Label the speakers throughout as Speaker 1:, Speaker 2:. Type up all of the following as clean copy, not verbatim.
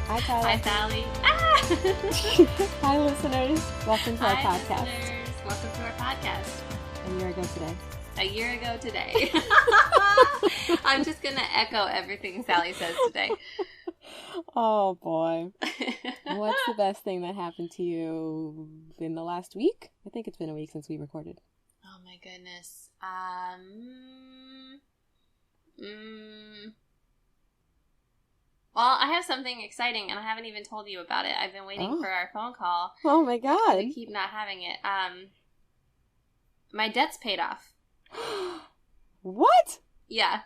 Speaker 1: Hi, Tyler.
Speaker 2: Hi, Sally. Ah!
Speaker 1: Hi, listeners. Welcome to our podcast.
Speaker 2: Listeners. Welcome to our podcast.
Speaker 1: A year ago today.
Speaker 2: A year ago today. I'm just going to echo everything Sally says today.
Speaker 1: Oh, boy. What's the best thing that happened to you in the last week? I think it's been a week since we recorded.
Speaker 2: Oh, my goodness. Well, I have something exciting, and I haven't even told you about it. I've been waiting for our phone call.
Speaker 1: Oh, my God.
Speaker 2: We keep not having it. My debt's paid off.
Speaker 1: What?
Speaker 2: Yeah.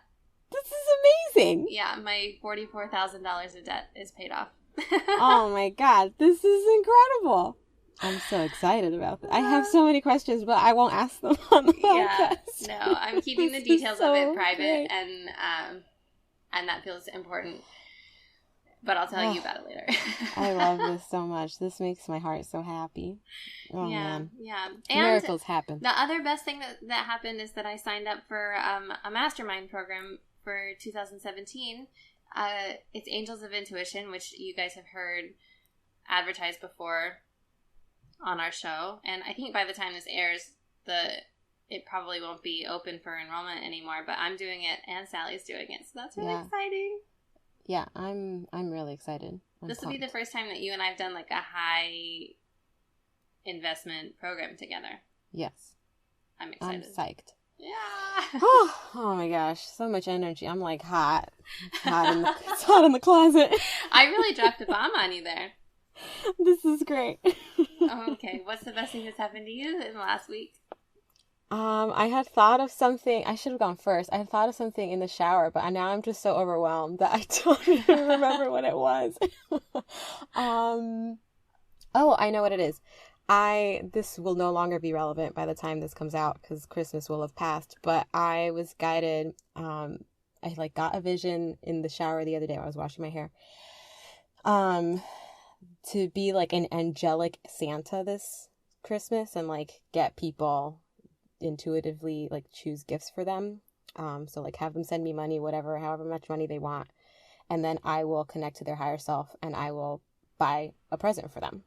Speaker 1: This is amazing.
Speaker 2: Yeah, my $44,000 of debt is paid off.
Speaker 1: Oh, my God. This is incredible. I'm so excited about that. I have so many questions, but I won't ask them on the podcast.
Speaker 2: Yeah, no, I'm keeping the details of it private, and that feels important. But I'll tell you about it later.
Speaker 1: I love this so much. This makes my heart so happy. Oh, man.
Speaker 2: Yeah. And
Speaker 1: miracles happen.
Speaker 2: The other best thing that happened is that I signed up for a mastermind program for 2017. It's Angels of Intuition, which you guys have heard advertised before on our show. And I think by the time this airs, it probably won't be open for enrollment anymore. But I'm doing it, and Sally's doing it, so that's really exciting.
Speaker 1: Yeah, I'm really excited.
Speaker 2: This will be the first time that you and I have done like a high investment program together.
Speaker 1: Yes.
Speaker 2: I'm excited.
Speaker 1: I'm psyched.
Speaker 2: Yeah.
Speaker 1: Oh my gosh, so much energy. I'm like hot. It's hot in the closet.
Speaker 2: I really dropped a bomb on you there.
Speaker 1: This is great.
Speaker 2: Okay, what's the best thing that's happened to you in the last week?
Speaker 1: I had thought of something. I should have gone first. I had thought of something in the shower, but now I'm just so overwhelmed that I don't even remember what it was. Oh, I know what it is. This will no longer be relevant by the time this comes out because Christmas will have passed, but I was guided. I got a vision in the shower the other day when I was washing my hair. To be like an angelic Santa this Christmas and like get people intuitively like choose gifts for them, so like have them send me money, however much money they want, and then I will connect to their higher self and I will buy a present for them.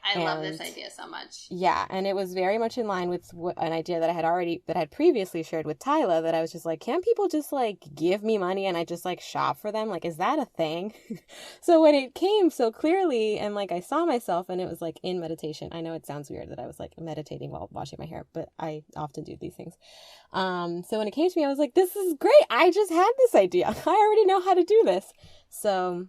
Speaker 2: I love this idea so much.
Speaker 1: Yeah, and it was very much in line with an idea that I had previously shared with Tyla, that I was just like, can't people just like give me money and I just like shop for them? Like, is that a thing? So when it came so clearly and like I saw myself and it was like in meditation. I know it sounds weird that I was like meditating while washing my hair, but I often do these things. So when it came to me, I was like, this is great. I just had this idea. I already know how to do this. So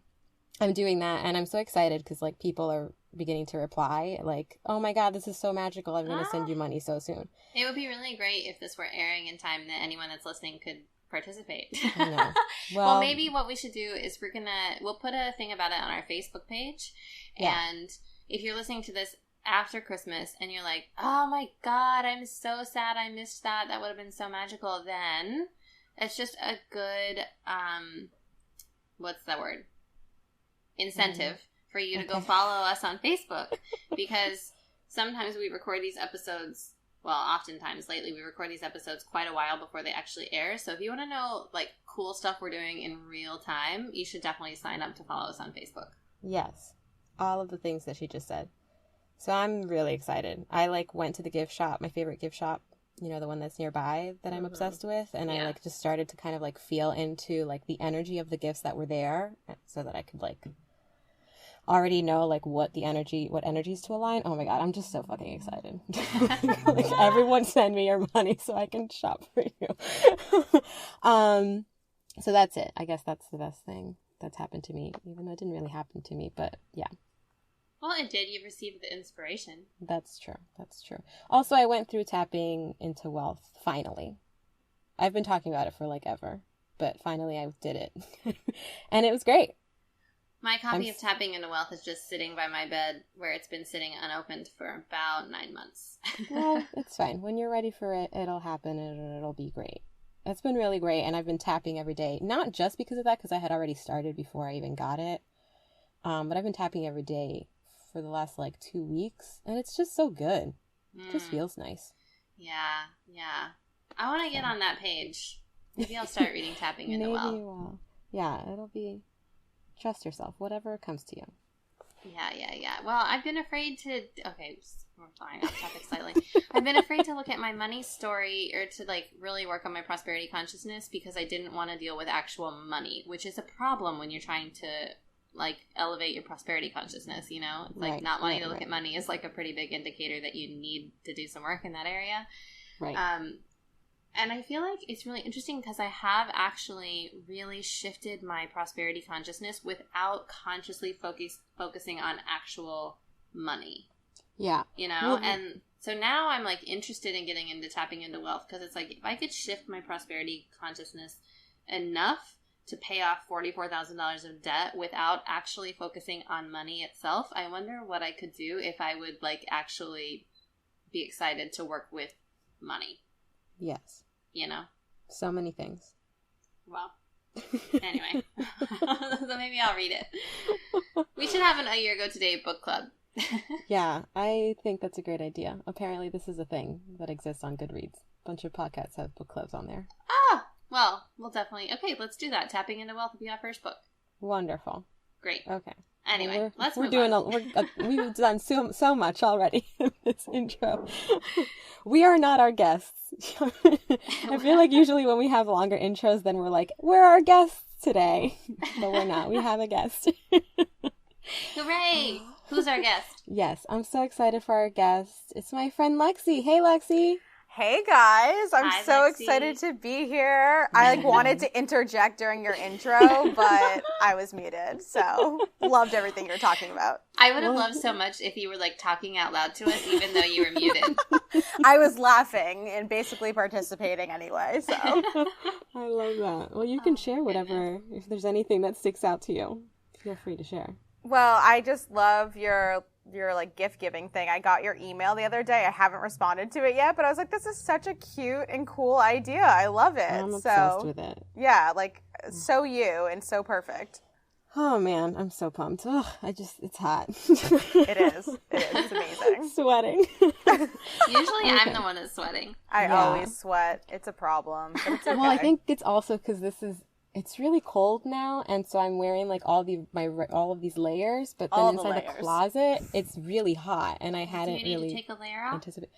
Speaker 1: I'm doing that and I'm so excited because like people are beginning to reply like, oh my God, this is so magical. I'm going to send you money so soon.
Speaker 2: It would be really great if this were airing in time that anyone that's listening could participate.
Speaker 1: I know.
Speaker 2: Well, maybe what we should do is we'll put a thing about it on our Facebook page. Yeah. And if you're listening to this after Christmas and you're like, oh my God, I'm so sad I missed that. That would have been so magical. Then it's just a good, what's the word? Incentive for you to go follow us on Facebook, because sometimes we record these episodes, oftentimes lately we record these episodes quite a while before they actually air. So if you want to know like cool stuff we're doing in real time, you should definitely sign up to follow us on Facebook.
Speaker 1: Yes. All of the things that she just said. So I'm really excited. I like went to the gift shop, my favorite gift shop, you know, the one that's nearby that I'm obsessed with. And I like just started to kind of like feel into like the energy of the gifts that were there so that I could like already know like what energies to align. Oh my God, I'm just so fucking excited. Like everyone send me your money so I can shop for you. So that's it. I guess that's the best thing that's happened to me, even though it didn't really happen to me, but yeah.
Speaker 2: Well, it did. You received the inspiration.
Speaker 1: That's true. Also, I went through tapping into wealth finally. I've been talking about it for like ever, but finally I did it. And it was great.
Speaker 2: My copy of Tapping into Wealth is just sitting by my bed where it's been sitting unopened for about 9 months.
Speaker 1: Well, it's fine. When you're ready for it, it'll happen and it'll be great. It's been really great, and I've been tapping every day. Not just because of that, because I had already started before I even got it. But I've been tapping every day for the last like 2 weeks, and it's just so good. It just feels nice.
Speaker 2: Yeah. I want to get on that page. Maybe I'll start reading Tapping into Wealth.
Speaker 1: Maybe you will. Yeah, it'll be Trust yourself, whatever comes to you.
Speaker 2: Yeah. Well, I've been afraid to... Okay, we're flying off topic slightly. I've been afraid to look at my money story or to, like, really work on my prosperity consciousness because I didn't want to deal with actual money, which is a problem when you're trying to, like, elevate your prosperity consciousness, you know? It's like not wanting to look at money is, like, a pretty big indicator that you need to do some work in that area.
Speaker 1: Right.
Speaker 2: And I feel like it's really interesting because I have actually really shifted my prosperity consciousness without consciously focusing on actual money.
Speaker 1: Yeah.
Speaker 2: You know? And so now I'm like interested in getting into tapping into wealth because it's like if I could shift my prosperity consciousness enough to pay off $44,000 of debt without actually focusing on money itself, I wonder what I could do if I would like actually be excited to work with money.
Speaker 1: Yes.
Speaker 2: You know?
Speaker 1: So many things.
Speaker 2: Well, anyway. So maybe I'll read it. We should have an A Year Ago Today book club.
Speaker 1: Yeah, I think that's a great idea. Apparently this is a thing that exists on Goodreads. A bunch of podcasts have book clubs on there.
Speaker 2: Ah! Well, we'll definitely... Okay, let's do that. Tapping into Wealth will be our first book.
Speaker 1: Wonderful.
Speaker 2: Great.
Speaker 1: Okay.
Speaker 2: Anyway, let's move on.
Speaker 1: We've done so much already in this intro. We are not our guests. I feel like usually when we have longer intros, then we're like, we're our guests today. But we're not. We have a guest.
Speaker 2: Hooray! Who's our guest?
Speaker 1: Yes, I'm so excited for our guest. It's my friend Lexi. Hey, Lexi.
Speaker 3: Hey guys, I'm
Speaker 2: Hi,
Speaker 3: so
Speaker 2: Lexi.
Speaker 3: excited to be here. I wanted to interject during your intro, but I was muted. So loved everything you're talking about.
Speaker 2: I would have loved so much if you were like talking out loud to us, even though you were muted.
Speaker 3: I was laughing and basically participating anyway. So
Speaker 1: I love that. Well, you can share whatever, if there's anything that sticks out to you. Feel free to share.
Speaker 3: well, I just love your like gift giving thing. I got your email the other day. I haven't responded to it yet, but I was like, this is such a cute and cool idea. I love it.
Speaker 1: I'm obsessed with it.
Speaker 3: Yeah, like so you and so perfect.
Speaker 1: Oh man, I'm so pumped. Oh, it's hot.
Speaker 3: It is. It's amazing.
Speaker 1: Sweating.
Speaker 2: Usually I'm the one that's sweating.
Speaker 3: I always sweat. It's a problem, but it's okay.
Speaker 1: Well, I think it's also because it's really cold now, and so I'm wearing like all of these layers. But then inside the closet, it's really hot, and I hadn't
Speaker 2: Do you need
Speaker 1: really
Speaker 2: to take a layer off?
Speaker 1: anticipated.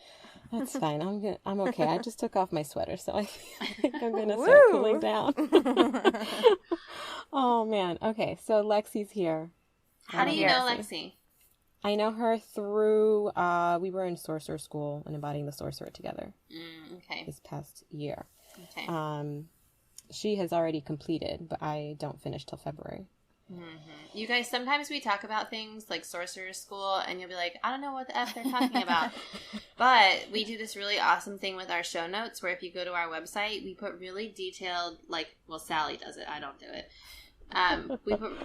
Speaker 1: That's fine. I'm okay. I just took off my sweater, so I think I'm gonna start cooling down. Oh man. Okay, so Lexi's here.
Speaker 2: How do you know Lexi?
Speaker 1: I know her through we were in sorcerer school and embodying the sorcerer together.
Speaker 2: Okay.
Speaker 1: This past year.
Speaker 2: Okay.
Speaker 1: She has already completed, but I don't finish till February.
Speaker 2: Mm-hmm. You guys, sometimes we talk about things like sorcerer school, and you'll be like, I don't know what the F they're talking about. But we do this really awesome thing with our show notes, where if you go to our website, we put really detailed, Sally does it, I don't do it.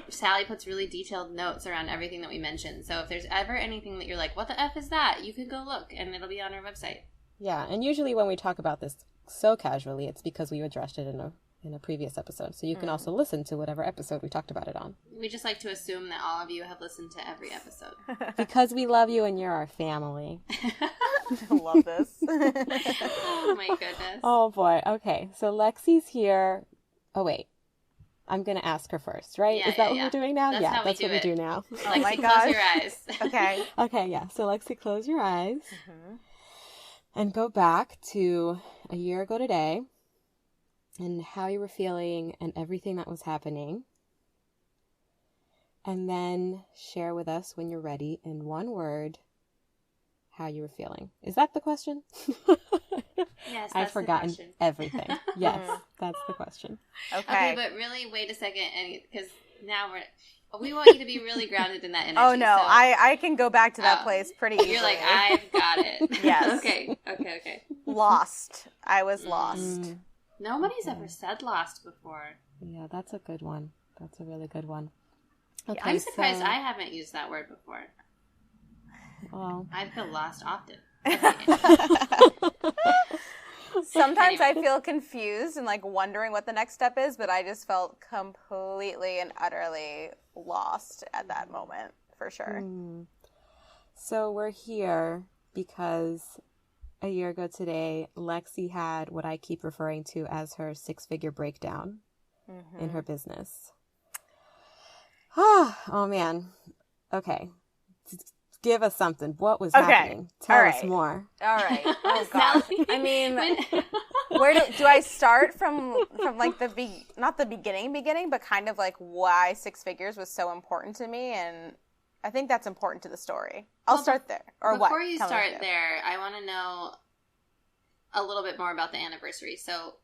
Speaker 2: Sally puts really detailed notes around everything that we mention. So if there's ever anything that you're like, what the F is that? You can go look, and it'll be on our website.
Speaker 1: Yeah, and usually when we talk about this so casually, it's because we addressed it in a previous episode. So you can also listen to whatever episode we talked about it on.
Speaker 2: We just like to assume that all of you have listened to every episode.
Speaker 1: Because we love you and you're our family.
Speaker 3: I love this.
Speaker 2: Oh my goodness.
Speaker 1: Oh boy. Okay, so Lexi's here. Oh wait. I'm going to ask her first, right?
Speaker 2: Yeah,
Speaker 1: Is that what we're doing now?
Speaker 2: That's
Speaker 1: that's what we do now.
Speaker 2: Lexi,
Speaker 3: my
Speaker 2: close
Speaker 3: gosh.
Speaker 2: your eyes.
Speaker 3: Okay.
Speaker 1: Okay, yeah. So Lexi, close your eyes and go back to a year ago today and how you were feeling and everything that was happening. And then share with us when you're ready in one word how you were feeling. Is that the question?
Speaker 2: Yes, that's
Speaker 1: I've forgotten
Speaker 2: the question.
Speaker 1: everything. Yes, that's the question.
Speaker 2: Okay, but really, wait a second, because now we want you to be really grounded in that energy.
Speaker 3: Oh no,
Speaker 2: so
Speaker 3: I can go back to that place pretty easily.
Speaker 2: You're like, I've got it.
Speaker 3: Yes.
Speaker 2: Okay.
Speaker 3: Lost. I was lost.
Speaker 2: Nobody's ever said lost before.
Speaker 1: Yeah, that's a good one. That's a really good one. Okay,
Speaker 2: I'm surprised I haven't used that word before.
Speaker 1: Well,
Speaker 2: I feel lost often.
Speaker 3: Sometimes I feel confused and like wondering what the next step is, but I just felt completely and utterly lost at that moment, for sure.
Speaker 1: So we're here because a year ago today, Lexi had what I keep referring to as her 6-figure breakdown in her business. Oh man. Okay. Give us something. What was happening? Tell us more.
Speaker 3: All right. Oh gosh. I mean, where do I start from like not the beginning, but kind of like why six figures was so important to me, and I think that's important to the story. I'll start there. Or
Speaker 2: before
Speaker 3: what?
Speaker 2: You start there, I want to know a little bit more about the anniversary. So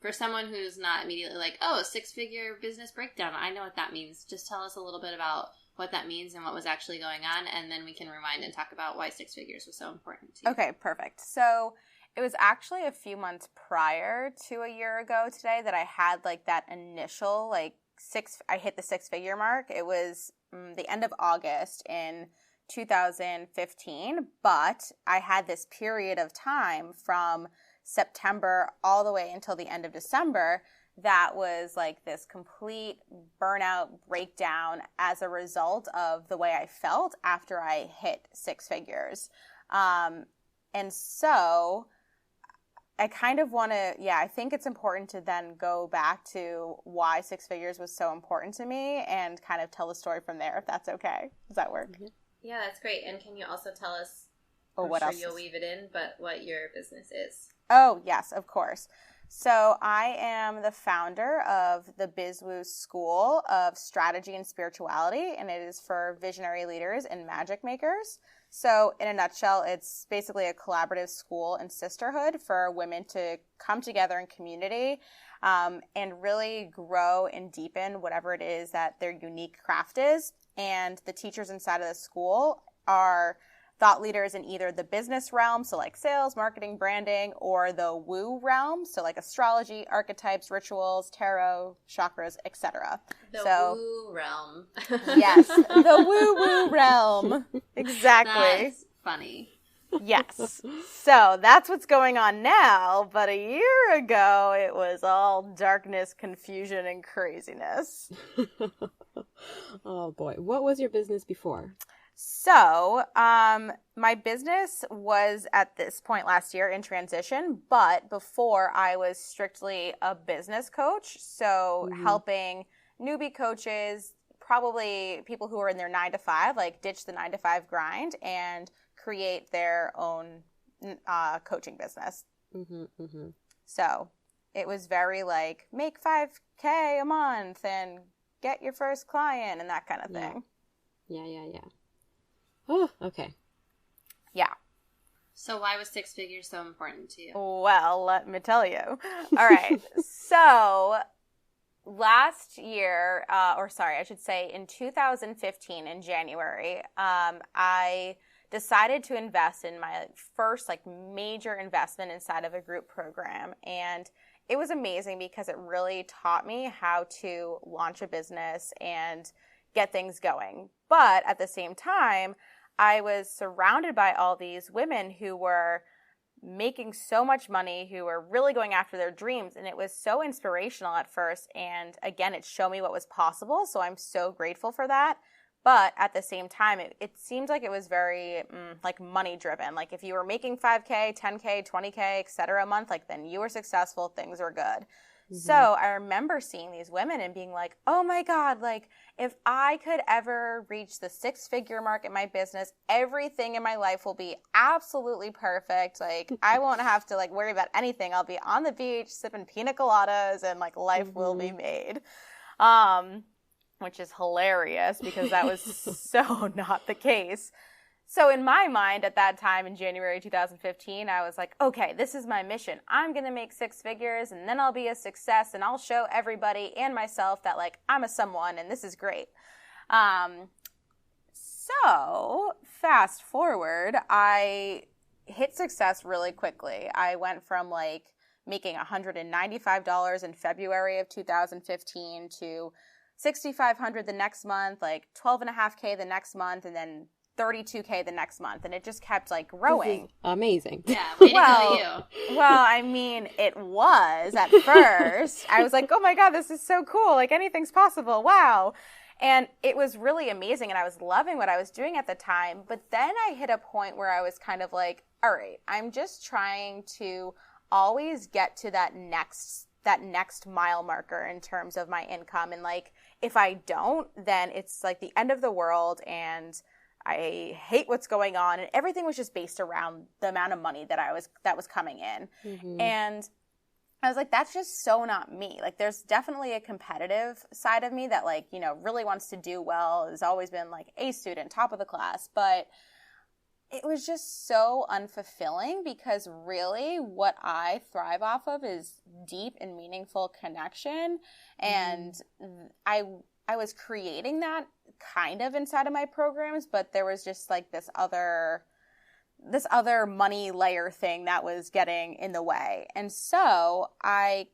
Speaker 2: for someone who's not immediately like, oh, six-figure business breakdown, I know what that means. Just tell us a little bit about what that means and what was actually going on, and then we can rewind and talk about why six figures was so important to you.
Speaker 3: Okay, perfect. So it was actually a few months prior to a year ago today that I had like that initial like I hit the six-figure mark. It was the end of August in 2015, but I had this period of time from September all the way until the end of December that was like this complete burnout breakdown as a result of the way I felt after I hit six figures. And so I kind of want to, I think it's important to then go back to why six figures was so important to me and kind of tell the story from there, if that's okay. Does that work?
Speaker 2: Yeah, that's great. And can you also tell us,
Speaker 3: what else?
Speaker 2: You'll weave it in, but what your business is?
Speaker 3: Oh, yes, of course. So I am the founder of the BizWoo School of Strategy and Spirituality, and it is for visionary leaders and magic makers. So in a nutshell, it's basically a collaborative school and sisterhood for women to come together in community and really grow and deepen whatever it is that their unique craft is. And the teachers inside of the school are thought leaders in either the business realm, so like sales, marketing, branding, or the woo realm, so like astrology, archetypes, rituals, tarot, chakras, etc.
Speaker 2: The woo realm.
Speaker 3: Yes, the woo-woo realm. Exactly.
Speaker 2: That's funny.
Speaker 3: Yes. So that's what's going on now, but a year ago, it was all darkness, confusion, and craziness.
Speaker 1: Oh boy. What was your business before?
Speaker 3: So, my business was at this point last year in transition, but before I was strictly a business coach. So helping newbie coaches, probably people who are in their 9-to-5, like ditch the 9-to-5 grind and create their own coaching business. So it was very like make $5,000 a month and get your first client and that kind of thing.
Speaker 1: Yeah. Oh, okay.
Speaker 3: Yeah.
Speaker 2: So why was six figures so important to you?
Speaker 3: Well, let me tell you. All right. So last year, I should say in 2015 in January, I decided to invest in my first like major investment inside of a group program. And it was amazing because it really taught me how to launch a business and get things going. But at the same time, I was surrounded by all these women who were making so much money, who were really going after their dreams. And it was so inspirational at first. And again, it showed me what was possible. So I'm so grateful for that. But at the same time, it seemed like it was very like money driven. Like if you were making $5,000, $10,000, $20,000, et cetera a month, like then you were successful, things were good. So I remember seeing these women and being like, oh my God, like if I could ever reach the six-figure mark in my business, everything in my life will be absolutely perfect. Like I won't have to like worry about anything. I'll be on the beach sipping pina coladas and like life will be made. Which is hilarious because that was so not the case. So in my mind at that time in January 2015, I was like, okay, this is my mission. I'm going to make six figures and then I'll be a success and I'll show everybody and myself that like I'm a someone and this is great. So fast forward, I hit success really quickly. I went from like making $195 in February of 2015 to $6,500 the next month, like $12,500 the next month, and then $32,000 the next month, and it just kept like growing.
Speaker 1: Amazing.
Speaker 2: Yeah, way to go you.
Speaker 3: Well, I mean, it was at first. I was like, oh my God, this is so cool. Like anything's possible. Wow. And it was really amazing, and I was loving what I was doing at the time. But then I hit a point where I was kind of like, all right, I'm just trying to always get to that next mile marker in terms of my income. And like, if I don't, then it's like the end of the world and I hate what's going on. And everything was just based around the amount of money that was coming in.
Speaker 1: Mm-hmm.
Speaker 3: And I was like, that's just so not me. Like, there's definitely a competitive side of me that, like, you know, really wants to do well, has always been like a student, top of the class. But it was just so unfulfilling because really what I thrive off of is deep and meaningful connection. And I was creating that kind of inside of my programs, but there was just like this other money layer thing that was getting in the way. And so I,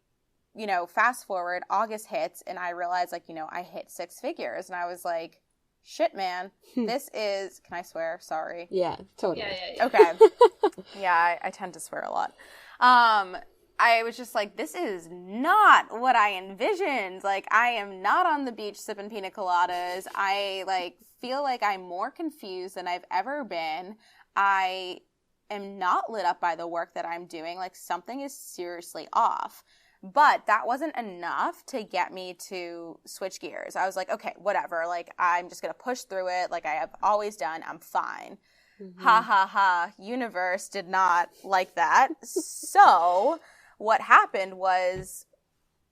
Speaker 3: you know, fast forward, August hits and I realized, like, you know, I hit 6 figures and I was like, shit, man, this is, can I swear? Sorry.
Speaker 1: Yeah, totally.
Speaker 2: Yeah.
Speaker 3: Okay. Yeah, I tend to swear a lot. I was just like, this is not what I envisioned. Like, I am not on the beach sipping pina coladas. I, like, feel like I'm more confused than I've ever been. I am not lit up by the work that I'm doing. Like, something is seriously off. But that wasn't enough to get me to switch gears. I was like, okay, whatever. Like, I'm just going to push through it like I have always done. I'm fine. Mm-hmm. Ha, ha, ha. Universe did not like that. So what happened was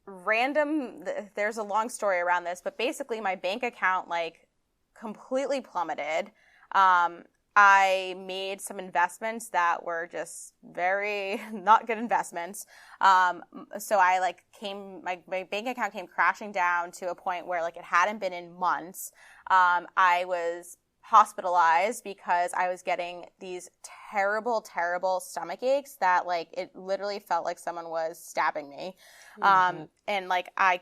Speaker 3: there's a long story around this, but basically my bank account, like, completely plummeted. I made some investments that were just very not good investments. So I my bank account came crashing down to a point where, like, it hadn't been in months. I was hospitalized because I was getting these terrible, terrible stomach aches that, like, it literally felt like someone was stabbing me. And like, I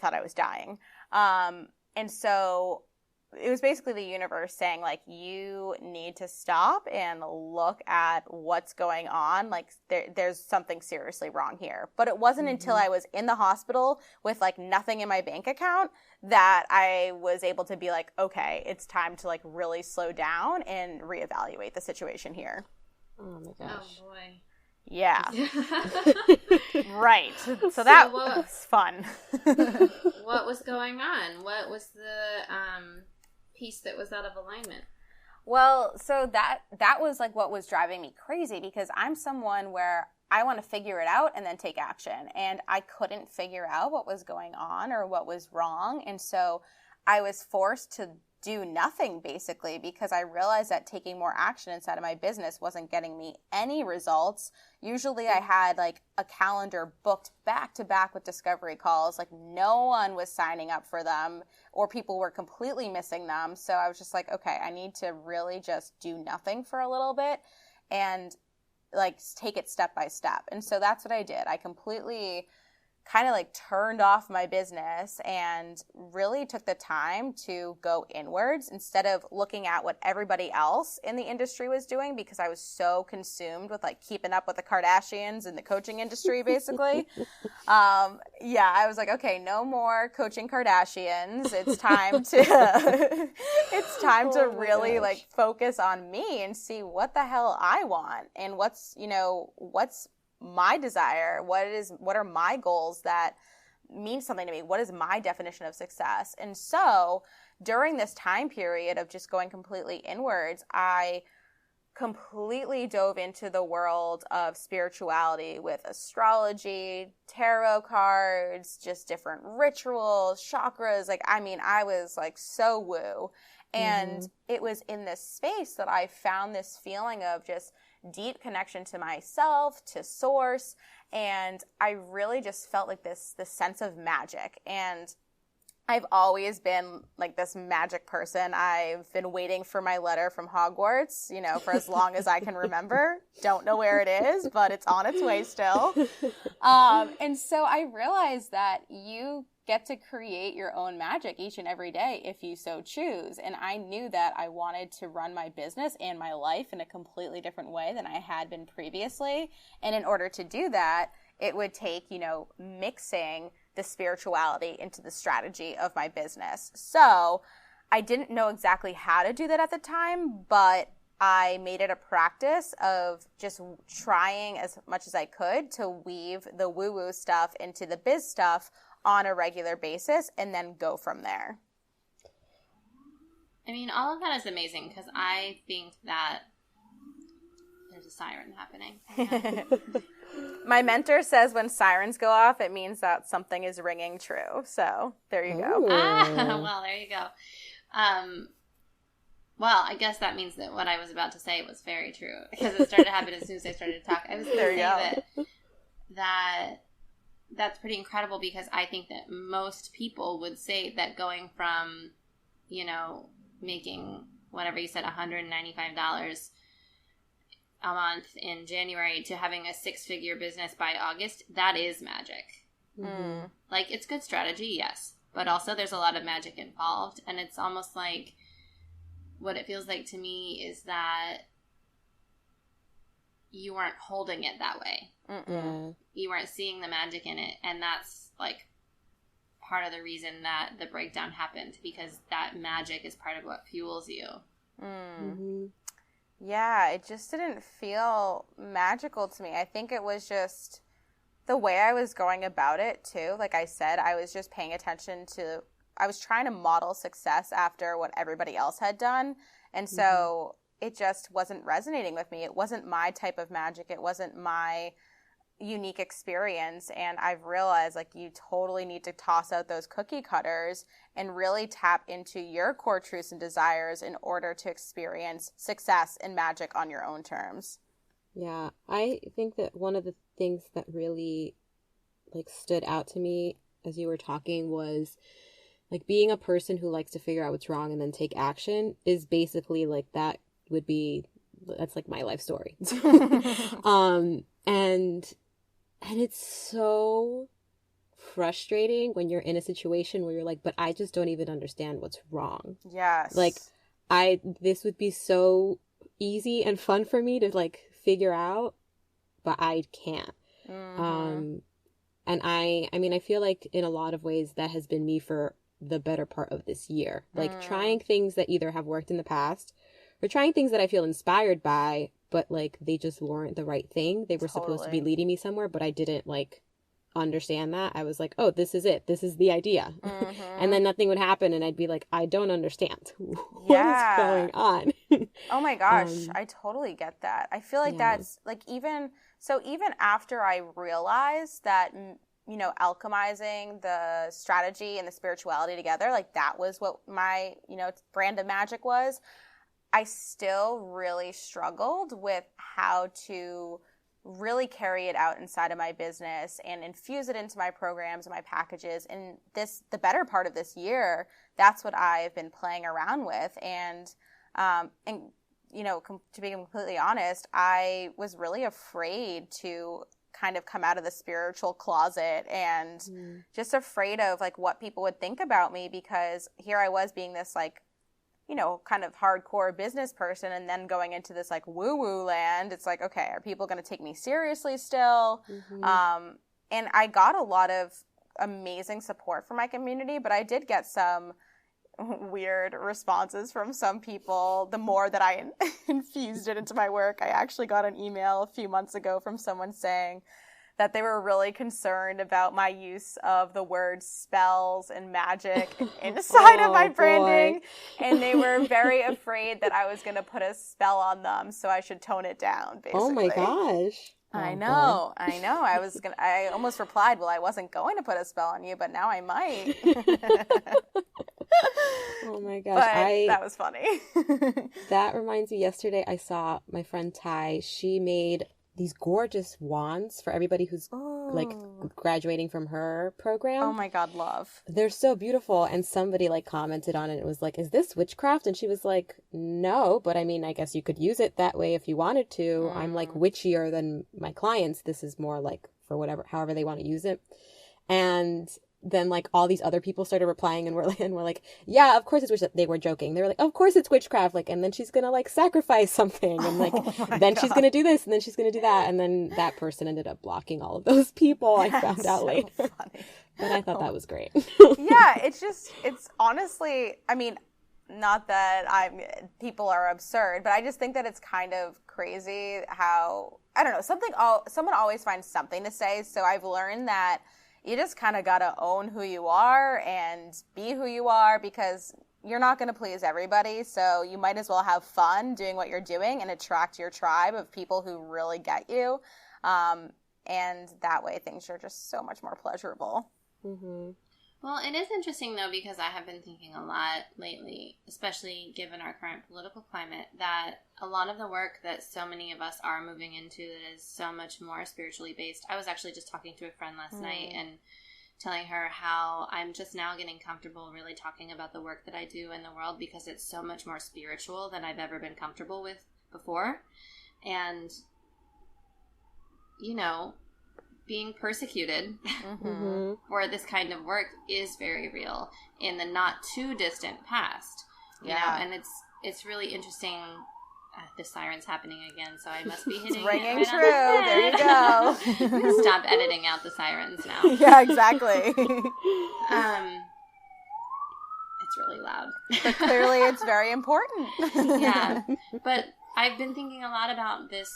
Speaker 3: thought I was dying. And so it was basically the universe saying, like, you need to stop and look at what's going on. Like, there's something seriously wrong here. But it wasn't until I was in the hospital with, like, nothing in my bank account that I was able to be like, okay, it's time to, like, really slow down and reevaluate the situation here.
Speaker 1: Oh my gosh.
Speaker 2: Oh boy.
Speaker 3: Yeah. Right. So that was fun.
Speaker 2: What was going on? What was the piece that was out of alignment?
Speaker 3: Well, so that was, like, what was driving me crazy, because I'm someone where I want to figure it out and then take action. And I couldn't figure out what was going on or what was wrong. And so I was forced to do nothing, basically, because I realized that taking more action inside of my business wasn't getting me any results. Usually I had, like, a calendar booked back to back with discovery calls. Like, no one was signing up for them, or people were completely missing them. So I was just like, okay, I need to really just do nothing for a little bit and, like, take it step by step. And so that's what I did. I completely kind of, like, turned off my business and really took the time to go inwards instead of looking at what everybody else in the industry was doing, because I was so consumed with, like, keeping up with the Kardashians in the coaching industry, basically. Yeah, I was like, okay, no more coaching Kardashians. It's time to really, like, focus on me and see what the hell I want and what's my desire, what are my goals that mean something to me, what is my definition of success. And so during this time period of just going completely inwards, I completely dove into the world of spirituality with astrology, tarot cards, just different rituals, chakras. Like, I mean, I was, like, so woo. And it was in this space that I found this feeling of just deep connection to myself, to source, and I really just felt like this sense of magic. And I've always been, like, this magic person. I've been waiting for my letter from Hogwarts, you know, for as long as I can remember. Don't know where it is, but it's on its way still. And so I realized that you get to create your own magic each and every day if you so choose. And I knew that I wanted to run my business and my life in a completely different way than I had been previously. And in order to do that, it would take, you know, mixing the spirituality into the strategy of my business. So I didn't know exactly how to do that at the time, but I made it a practice of just trying as much as I could to weave the woo-woo stuff into the biz stuff on a regular basis and then go from there.
Speaker 2: I mean, all of that is amazing because I think that there's a siren happening.
Speaker 3: My mentor says when sirens go off, it means that something is ringing true. So there you go.
Speaker 2: Well, there you go. Well, I guess that means that what I was about to say was very true because it started to happen as soon as I started to talk. I was going to say that's pretty incredible because I think that most people would say that going from, making whatever you said, $195 a month in January to having a 6-figure business by August, that is magic.
Speaker 3: Mm-hmm.
Speaker 2: Like, it's good strategy, yes, but also there's a lot of magic involved, and it's almost like what it feels like to me is that you weren't holding it that way.
Speaker 3: Mm-mm.
Speaker 2: You weren't seeing the magic in it, and that's like part of the reason that the breakdown happened, because that magic is part of what fuels you.
Speaker 3: Mm-hmm. Yeah, it just didn't feel magical to me. I think it was just the way I was going about it too. Like I said, I was just paying attention to, I was trying to model success after what everybody else had done. And so it just wasn't resonating with me. It wasn't my type of magic. It wasn't my unique experience. And I've realized like you totally need to toss out those cookie cutters and really tap into your core truths and desires in order to experience success and magic on your own terms.
Speaker 1: Yeah, I think that one of the things that really like stood out to me as you were talking was like being a person who likes to figure out what's wrong and then take action is basically like that's like my life story. And it's so frustrating when you're in a situation where you're like, but I just don't even understand what's wrong.
Speaker 3: Yes.
Speaker 1: Like this would be so easy and fun for me to like figure out, but I can't. Mm-hmm. And I mean, I feel like in a lot of ways that has been me for the better part of this year, like trying things that either have worked in the past or trying things that I feel inspired by, but like they just weren't the right thing. They were supposed to be leading me somewhere, but I didn't like understand that. I was like, oh, this is it. This is the idea. Mm-hmm. And then nothing would happen and I'd be like, I don't understand. What is going on?
Speaker 3: Oh my gosh, I totally get that. I feel like that's like even after I realized that, alchemizing the strategy and the spirituality together, like that was what my, brand of magic was. I still really struggled with how to really carry it out inside of my business and infuse it into my programs and my packages. And the better part of this year, that's what I've been playing around with. And to be completely honest, I was really afraid to kind of come out of the spiritual closet and just afraid of like what people would think about me, because here I was being this like, kind of hardcore business person and then going into this like woo-woo land. It's like, okay, are people going to take me seriously still? Mm-hmm. And I got a lot of amazing support from my community, but I did get some weird responses from some people. The more that I infused it into my work, I actually got an email a few months ago from someone saying that they were really concerned about my use of the word spells and magic inside of my branding. And they were very afraid that I was going to put a spell on them, so I should tone it down, basically.
Speaker 1: Oh my gosh.
Speaker 3: I know. I almost replied, well, I wasn't going to put a spell on you, but now I might.
Speaker 1: Oh my gosh.
Speaker 3: But that was funny.
Speaker 1: That reminds me, yesterday I saw my friend Ty. She made these gorgeous wands for everybody who's like graduating from her program.
Speaker 3: Oh my God, love.
Speaker 1: They're so beautiful. And somebody like commented on it. It was like, is this witchcraft? And she was like, no, but I mean, I guess you could use it that way if you wanted to. I'm like witchier than my clients. This is more like for however they want to use it. And then like all these other people started replying and we're like, yeah, of course it's witchcraft. They were joking. They were like, of course it's witchcraft. Like, and then she's going to like sacrifice something and like, then she's going to do this and then she's going to do that. And then that person ended up blocking all of those people. I found out later. Funny. But I thought that was great.
Speaker 3: Yeah. It's honestly, I mean, not that people are absurd, but I just think that it's kind of crazy how, I don't know, someone always finds something to say. So I've learned that you just kind of got to own who you are and be who you are, because you're not going to please everybody. So you might as well have fun doing what you're doing and attract your tribe of people who really get you. And that way things are just so much more pleasurable.
Speaker 1: Mm-hmm.
Speaker 2: Well, it is interesting, though, because I have been thinking a lot lately, especially given our current political climate, that a lot of the work that so many of us are moving into that is so much more spiritually based. I was actually just talking to a friend last night and telling her how I'm just now getting comfortable really talking about the work that I do in the world, because it's so much more spiritual than I've ever been comfortable with before. And, you know, being persecuted for this kind of work is very real in the not too distant past. You know, and it's really interesting. The siren's happening again, so I must be hitting
Speaker 3: it's ringing
Speaker 2: it right
Speaker 3: true.
Speaker 2: On the
Speaker 3: There
Speaker 2: head.
Speaker 3: you go.
Speaker 2: I'm gonna stop editing out the sirens now.
Speaker 3: Yeah, exactly.
Speaker 2: It's really loud.
Speaker 3: But clearly it's very important.
Speaker 2: Yeah. But I've been thinking a lot about this,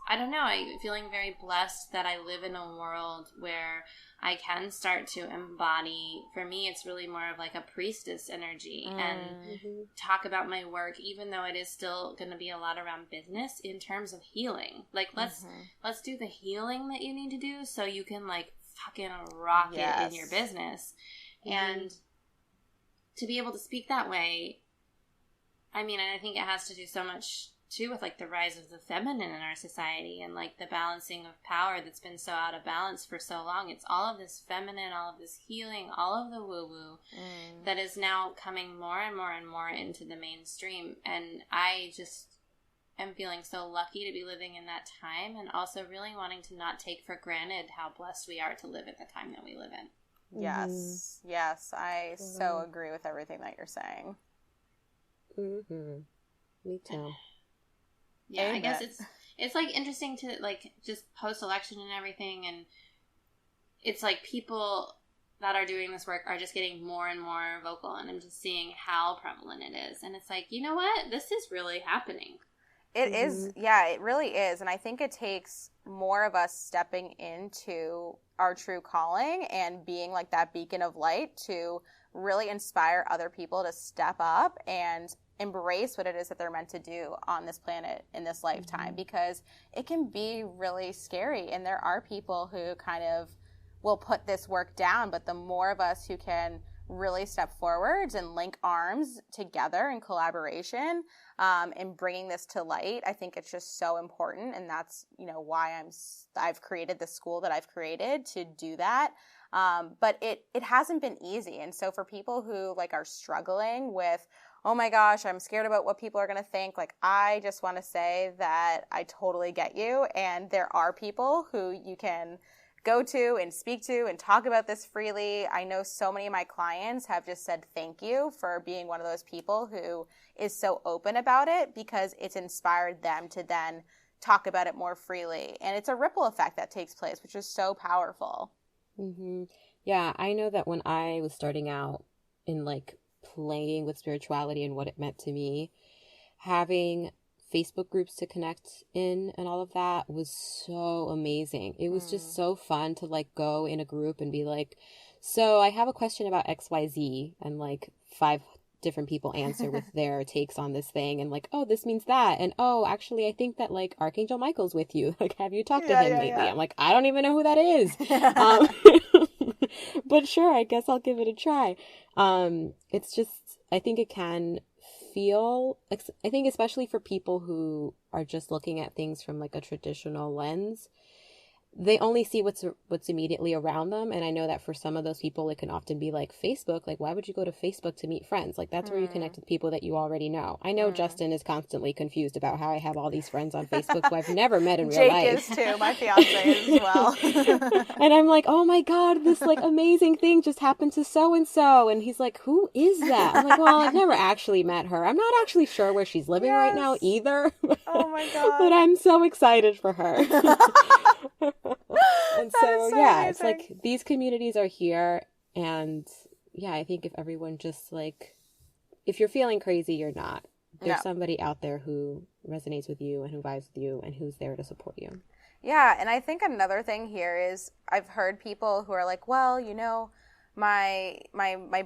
Speaker 2: I don't know, I'm feeling very blessed that I live in a world where I can start to embody, for me, it's really more of like a priestess energy and talk about my work, even though it is still going to be a lot around business in terms of healing. Like, let's do the healing that you need to do so you can, like, fucking rock it in your business. And to be able to speak that way, I mean, and I think it has to do so much too with like the rise of the feminine in our society and like the balancing of power that's been so out of balance for so long. It's all of this feminine, all of this healing, all of the woo-woo that is now coming more and more and more into the mainstream. And I just am feeling so lucky to be living in that time, and also really wanting to not take for granted how blessed we are to live at the time that we live in.
Speaker 3: Yes. Yes. I so agree with everything that you're saying.
Speaker 1: Me too.
Speaker 2: Yeah, I guess it's like interesting to like just post-election and everything, and it's like people that are doing this work are just getting more and more vocal, and I'm just seeing how prevalent it is, and it's like, you know what, this is really happening.
Speaker 3: It is, yeah, it really is, and I think it takes more of us stepping into our true calling and being like that beacon of light to really inspire other people to step up and embrace what it is that they're meant to do on this planet in this lifetime, because it can be really scary, and there are people who kind of will put this work down, but the more of us who can really step forwards and link arms together in collaboration and bringing this to light, I think it's just so important. And that's, you know, why I've created the school that I've created to do that. But it hasn't been easy. And so for people who like are struggling with, oh my gosh, I'm scared about what people are going to think, like, I just want to say that I totally get you. And there are people who you can go to and speak to and talk about this freely. I know so many of my clients have just said thank you for being one of those people who is so open about it, because it's inspired them to then talk about it more freely. And it's a ripple effect that takes place, which is so powerful.
Speaker 1: Yeah, I know that when I was starting out in like playing with spirituality and what it meant to me, having Facebook groups to connect in and all of that was so amazing. It was just so fun to like go in a group and be like, so I have a question about XYZ, and like 5 different people answer with their takes on this thing, and like, oh, this means that, and oh, actually I think that like Archangel Michael's with you, like, have you talked to him lately? I'm like, I don't even know who that is. But sure, I guess I'll give it a try. It's just, I think it can feel, I think especially for people who are just looking at things from like a traditional lens, they only see what's immediately around them. And I know that for some of those people, it can often be like Facebook. Like, why would you go to Facebook to meet friends? Like, that's where you connect with people that you already know. I know Justin is constantly confused about how I have all these friends on Facebook who I've never met in real life.
Speaker 3: Jake is too. My fiance is as well.
Speaker 1: And I'm like, oh my God, this like amazing thing just happened to so-and-so. And he's like, who is that? I'm like, well, I've never actually met her. I'm not actually sure where she's living right now either.
Speaker 3: Oh my God.
Speaker 1: But I'm so excited for her. And so yeah,
Speaker 3: amazing.
Speaker 1: it's like these communities are here, and yeah, I think if everyone just like, if you're feeling crazy, you're not. There's somebody out there who resonates with you and who vibes with you and who's there to support you.
Speaker 3: Yeah, and I think another thing here is I've heard people who are like, well, my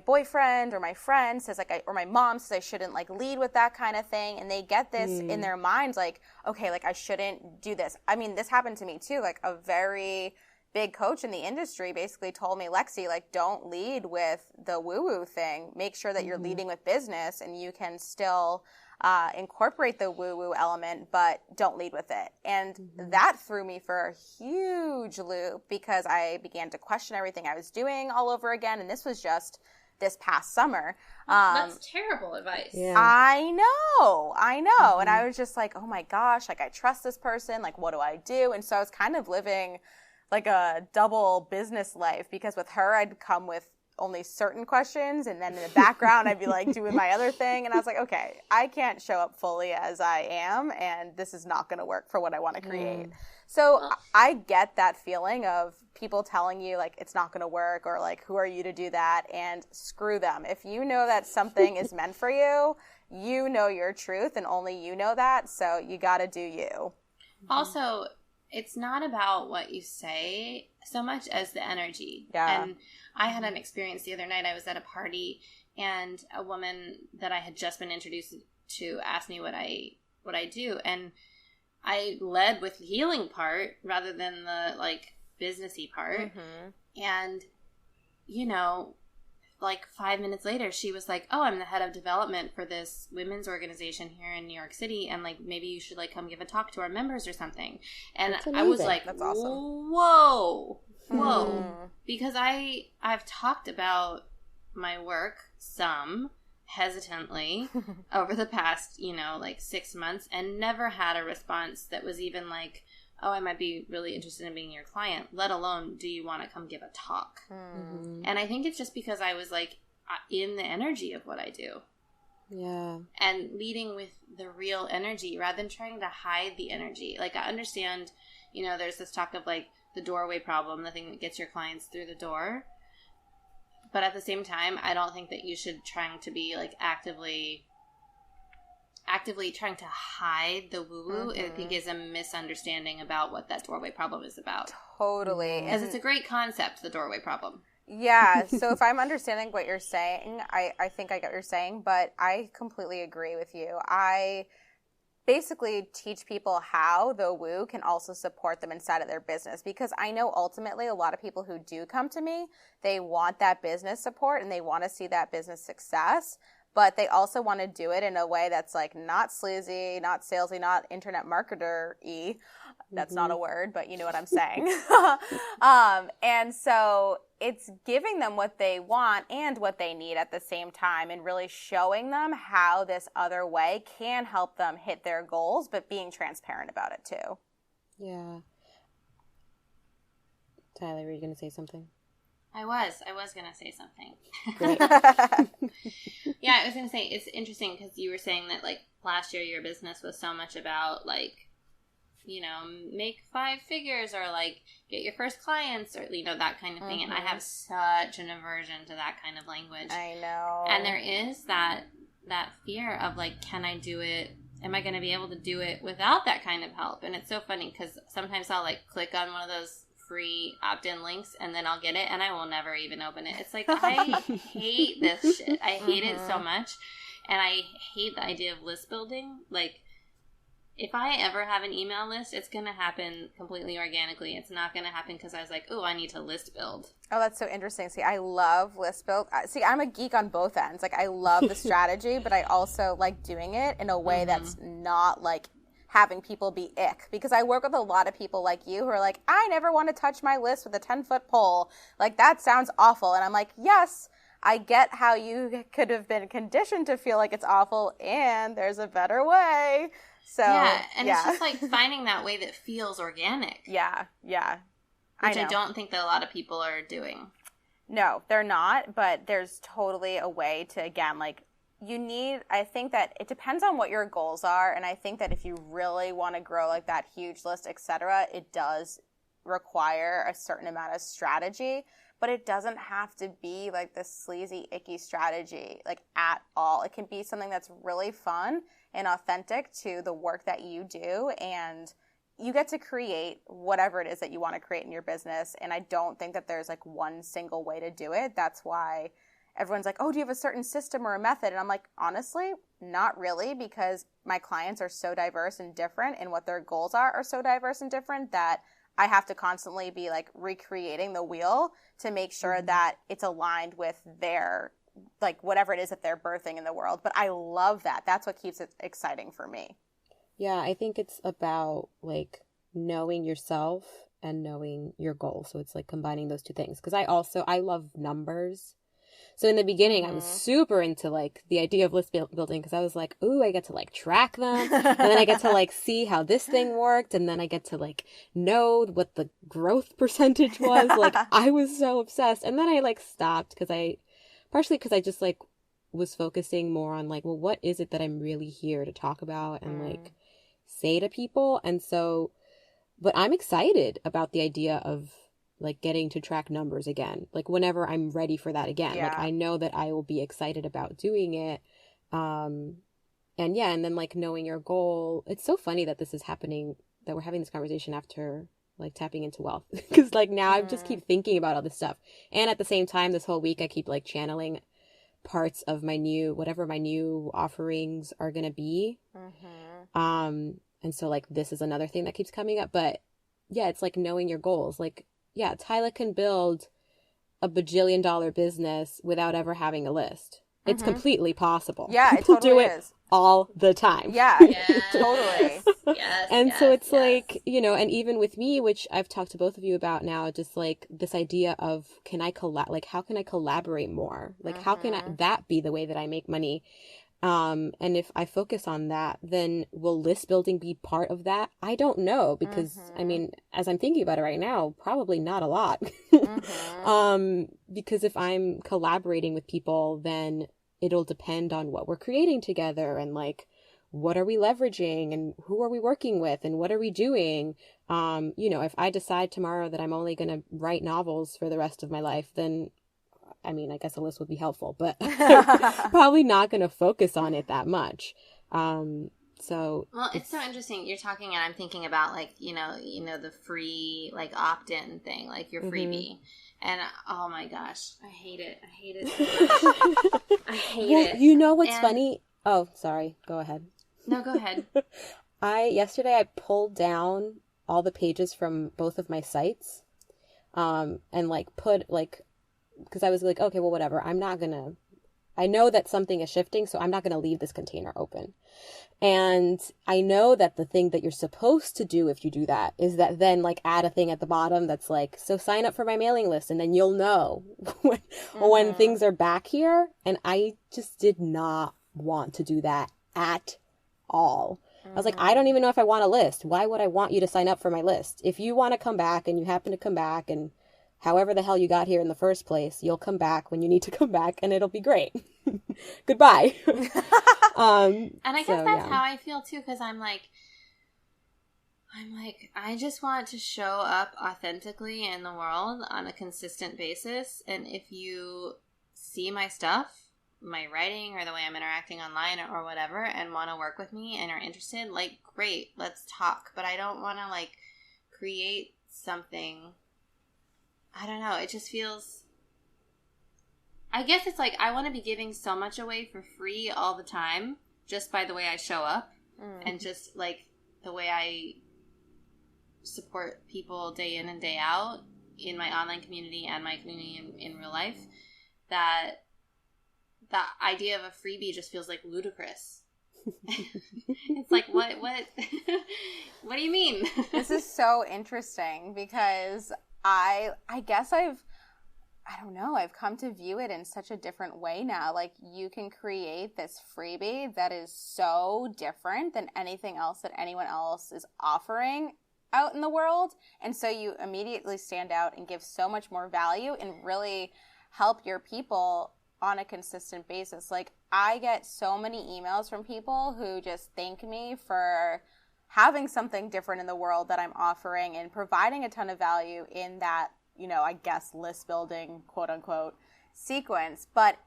Speaker 3: boyfriend or my friend says like or my mom says I shouldn't like lead with that kind of thing, and they get this in their minds like, okay, like I shouldn't do this. I mean, this happened to me too. Like a very big coach in the industry basically told me, Lexi, like don't lead with the woo-woo thing. Make sure that you're leading with business and you can still incorporate the woo-woo element, but don't lead with it. And that threw me for a huge loop because I began to question everything I was doing all over again. And this was just this past summer.
Speaker 2: That's terrible advice.
Speaker 3: Yeah. I know. And I was just like, oh my gosh, like I trust this person. Like, what do I do? And so I was kind of living like a double business life because with her, I'd come with only certain questions, and then in the background I'd be like doing my other thing, and I was like, okay, I can't show up fully as I am, and this is not going to work for what I want to create. So I get that feeling of people telling you like it's not going to work, or like who are you to do that, and screw them. If you know that something is meant for you, you know your truth, and only you know that, so you got to do you.
Speaker 2: Also, it's not about what you say so much as the energy.
Speaker 3: Yeah.
Speaker 2: And I had an experience the other night. I was at a party, and a woman that I had just been introduced to asked me what I do, and I led with the healing part rather than the like businessy part. And like 5 minutes later, she was like, oh, I'm the head of development for this women's organization here in New York City, and like maybe you should like come give a talk to our members or something. And I was like,
Speaker 3: that's awesome.
Speaker 2: Whoa. Because I've talked about my work some hesitantly over the past, like 6 months, and never had a response that was even like, oh, I might be really interested in being your client, let alone, do you want to come give a talk? And I think it's just because I was like in the energy of what I do.
Speaker 1: Yeah.
Speaker 2: And leading with the real energy rather than trying to hide the energy. Like I understand, there's this talk of like the doorway problem, the thing that gets your clients through the door. But at the same time, I don't think that you should trying to be like actively trying to hide the woo-woo. I think is a misunderstanding about what that doorway problem is about.
Speaker 3: Totally.
Speaker 2: Because it's a great concept, the doorway problem.
Speaker 3: Yeah, so if I'm understanding what you're saying, I think I get what you're saying, but I completely agree with you. I basically teach people how the woo can also support them inside of their business, because I know ultimately a lot of people who do come to me, they want that business support and they want to see that business success, but they also want to do it in a way that's like not sleazy, not salesy, not internet marketer-y. That's not a word, but you know what I'm saying. And so it's giving them what they want and what they need at the same time, and really showing them how this other way can help them hit their goals, but being transparent about it too.
Speaker 1: Yeah. Tyler, were you going to say something?
Speaker 2: I was going to say something.
Speaker 1: Great.
Speaker 2: Yeah, I was going to say, it's interesting because you were saying that like last year your business was so much about like, make 5 figures or like get your first clients or, that kind of thing. And I have such an aversion to that kind of language.
Speaker 3: I know.
Speaker 2: And there is that fear of like, can I do it? Am I going to be able to do it without that kind of help? And it's so funny because sometimes I'll like click on one of those free opt-in links and then I'll get it and I will never even open it. It's like, I hate this shit. I hate it so much. And I hate the idea of list building. Like, if I ever have an email list, it's going to happen completely organically. It's not going to happen because I was like, oh, I need to list build.
Speaker 3: Oh, that's so interesting. See, I love list build. See, I'm a geek on both ends. Like, I love the strategy, but I also like doing it in a way that's not like having people be ick. Because I work with a lot of people like you who are like, I never want to touch my list with a 10-foot pole. Like, that sounds awful. And I'm like, yes, I get how you could have been conditioned to feel like it's awful, and there's a better way. So,
Speaker 2: yeah, and it's just like finding that way that feels organic.
Speaker 3: Yeah.
Speaker 2: Which I don't think that a lot of people are doing.
Speaker 3: No, they're not, but there's totally a way to, again, like, I think that it depends on what your goals are, and I think that if you really want to grow like that huge list, etc., it does require a certain amount of strategy, but it doesn't have to be like this sleazy, icky strategy, like, at all. It can be something that's really fun and authentic to the work that you do, and you get to create whatever it is that you want to create in your business. And I don't think that there's like one single way to do it. That's why everyone's like, oh, do you have a certain system or a method? And I'm like, honestly, not really, because my clients are so diverse and different, and what their goals are so diverse and different that I have to constantly be like recreating the wheel to make sure that it's aligned with their, like, whatever it is that they're birthing in the world. But I love that. That's what keeps it exciting for me.
Speaker 1: Yeah, I think it's about like knowing yourself and knowing your goal. So it's like combining those two things. Because I love numbers. So in the beginning, I was super into like the idea of list building because I was like, ooh, I get to like track them. And then I get to like see how this thing worked. And then I get to like know what the growth percentage was. Like I was so obsessed. And then I like stopped partially because I just like was focusing more on like, well, what is it that I'm really here to talk about and like say to people? And so, but I'm excited about the idea of like getting to track numbers again, like whenever I'm ready for that again. Like I know that I will be excited about doing it. And then like knowing your goal. It's so funny that this is happening, that we're having this conversation after like tapping into wealth, because like now I just keep thinking about all this stuff. And at the same time, this whole week I keep like channeling parts of whatever my new offerings are going to be. And so like this is another thing that keeps coming up. But yeah, it's like knowing your goals. Like, yeah, Tyla can build a $1 bajillion business without ever having a list. It's completely possible.
Speaker 3: Yeah,
Speaker 1: People
Speaker 3: it totally
Speaker 1: do it
Speaker 3: is.
Speaker 1: all the time.
Speaker 3: Yeah, totally.
Speaker 1: And so it's like, you know, and even with me, which I've talked to both of you about now, just like this idea of how can I collaborate more? Like, how can that be the way that I make money? And if I focus on that, then will list building be part of that? I don't know, because I mean, as I'm thinking about it right now, probably not a lot. Because if I'm collaborating with people, then it'll depend on what we're creating together and like, what are we leveraging and who are we working with and what are we doing? You know, if I decide tomorrow that I'm only going to write novels for the rest of my life, then I mean, I guess a list would be helpful, but I'm probably not going to focus on it that much. So
Speaker 2: well, it's so interesting. You're talking, and I'm thinking about like you know the free like opt-in thing, like your freebie, and oh my gosh, I hate it. I hate it so much. I hate it.
Speaker 1: You know what's funny? Oh, sorry. Go ahead.
Speaker 2: No, go ahead.
Speaker 1: Yesterday I pulled down all the pages from both of my sites, and like put like. Because I was like, okay, well, whatever. I know that something is shifting, so I'm not going to leave this container open. And I know that the thing that you're supposed to do if you do that is that then like add a thing at the bottom that's like, so sign up for my mailing list, and then you'll know when things are back here. And I just did not want to do that at all. I was like, I don't even know if I want a list. Why would I want you to sign up for my list? If you want to come back and you happen to come back and however the hell you got here in the first place, you'll come back when you need to come back and it'll be great. Goodbye.
Speaker 2: And I guess that's how I feel too, because I'm like, I just want to show up authentically in the world on a consistent basis. And if you see my stuff, my writing or the way I'm interacting online or whatever, and want to work with me and are interested, like, great, let's talk. But I don't want to like create something. I don't know. It just feels, I guess it's like I want to be giving so much away for free all the time just by the way I show up and just like the way I support people day in and day out in my online community and my community in real life, that the idea of a freebie just feels like ludicrous. It's like, what what do you mean?
Speaker 3: This is so interesting because I guess I've come to view it in such a different way now. Like, you can create this freebie that is so different than anything else that anyone else is offering out in the world. And so you immediately stand out and give so much more value and really help your people on a consistent basis. Like, I get so many emails from people who just thank me for having something different in the world that I'm offering and providing a ton of value in that, you know, I guess list building, quote unquote, sequence. But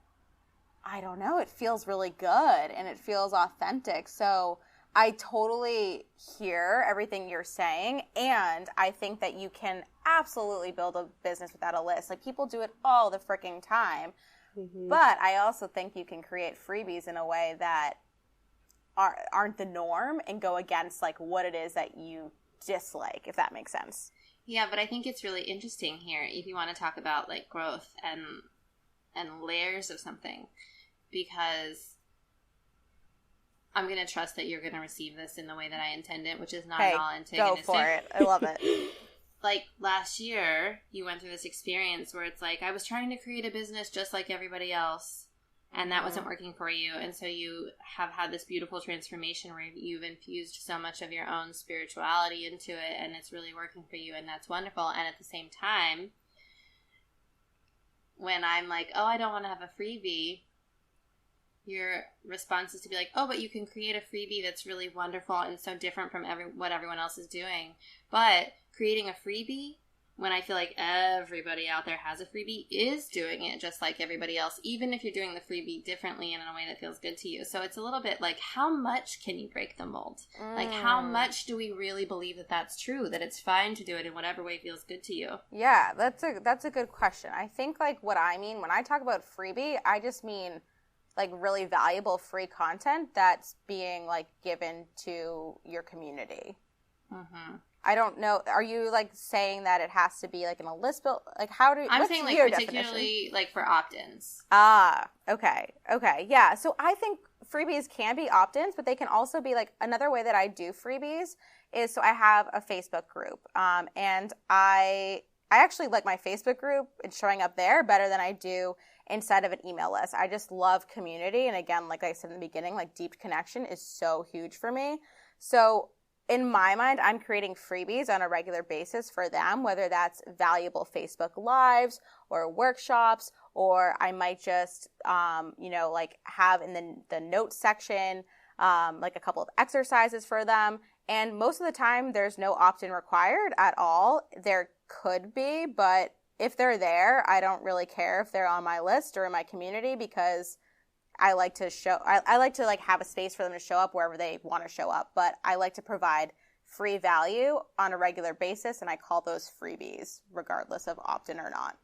Speaker 3: I don't know, it feels really good and it feels authentic. So I totally hear everything you're saying, and I think that you can absolutely build a business without a list. Like, people do it all the freaking time. Mm-hmm. But I also think you can create freebies in a way that aren't the norm and go against, like, what it is that you dislike, if that makes sense.
Speaker 2: Yeah, but I think it's really interesting here if you want to talk about, like, growth and layers of something, because I'm going to trust that you're going to receive this in the way that I intend it, which is not at all antagonistic.
Speaker 3: Go for it. I love it.
Speaker 2: Like, last year, you went through this experience where it's like, I was trying to create a business just like everybody else, and that wasn't working for you. And so you have had this beautiful transformation where you've infused so much of your own spirituality into it, and it's really working for you, and that's wonderful. And at the same time, when I'm like, oh, I don't want to have a freebie, your response is to be like, oh, but you can create a freebie that's really wonderful and so different from what everyone else is doing. But creating a freebie, when I feel like everybody out there has a freebie, is doing it just like everybody else, even if you're doing the freebie differently and in a way that feels good to you. So it's a little bit like, how much can you break the mold? Like, how much do we really believe that that's true, that it's fine to do it in whatever way feels good to you?
Speaker 3: Yeah, that's a good question. I think, like, what I mean when I talk about freebie, I just mean, like, really valuable free content that's being, like, given to your community. Mm-hmm. I don't know. Are you, like, saying that it has to be, like, in a list built? Like, how do...
Speaker 2: I'm saying, like, particularly,
Speaker 3: definition?
Speaker 2: like, for opt-ins.
Speaker 3: Okay. Yeah, so I think freebies can be opt-ins, but they can also be, like, another way that I do freebies is, so I have a Facebook group, and I actually like my Facebook group and showing up there better than I do inside of an email list. I just love community. And again, like I said in the beginning, like, deep connection is so huge for me. So in my mind, I'm creating freebies on a regular basis for them, whether that's valuable Facebook Lives or workshops, or I might just, like, have in the notes section, like, a couple of exercises for them. And most of the time, there's no opt-in required at all. There could be, but if they're there, I don't really care if they're on my list or in my community, because I like to like, have a space for them to show up wherever they want to show up. But I like to provide free value on a regular basis, and I call those freebies, regardless of opt-in or not.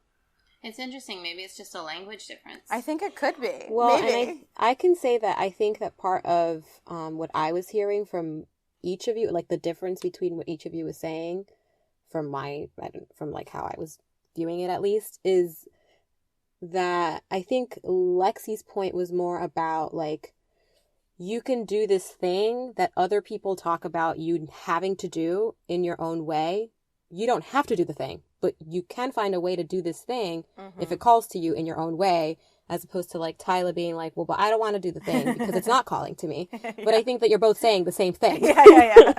Speaker 2: It's interesting. Maybe it's just a language difference.
Speaker 3: I think it could be.
Speaker 1: Well,
Speaker 3: maybe.
Speaker 1: and I can say that I think that part of what I was hearing from each of you, like, the difference between what each of you was saying from like how I was viewing it, at least, is that I think Lexi's point was more about, like, you can do this thing that other people talk about you having to do in your own way. You don't have to do the thing, but you can find a way to do this thing if it calls to you in your own way, as opposed to, like, Tyler being like, well, but I don't want to do the thing because it's not calling to me. Yeah. But I think that you're both saying the same thing.
Speaker 3: Yeah.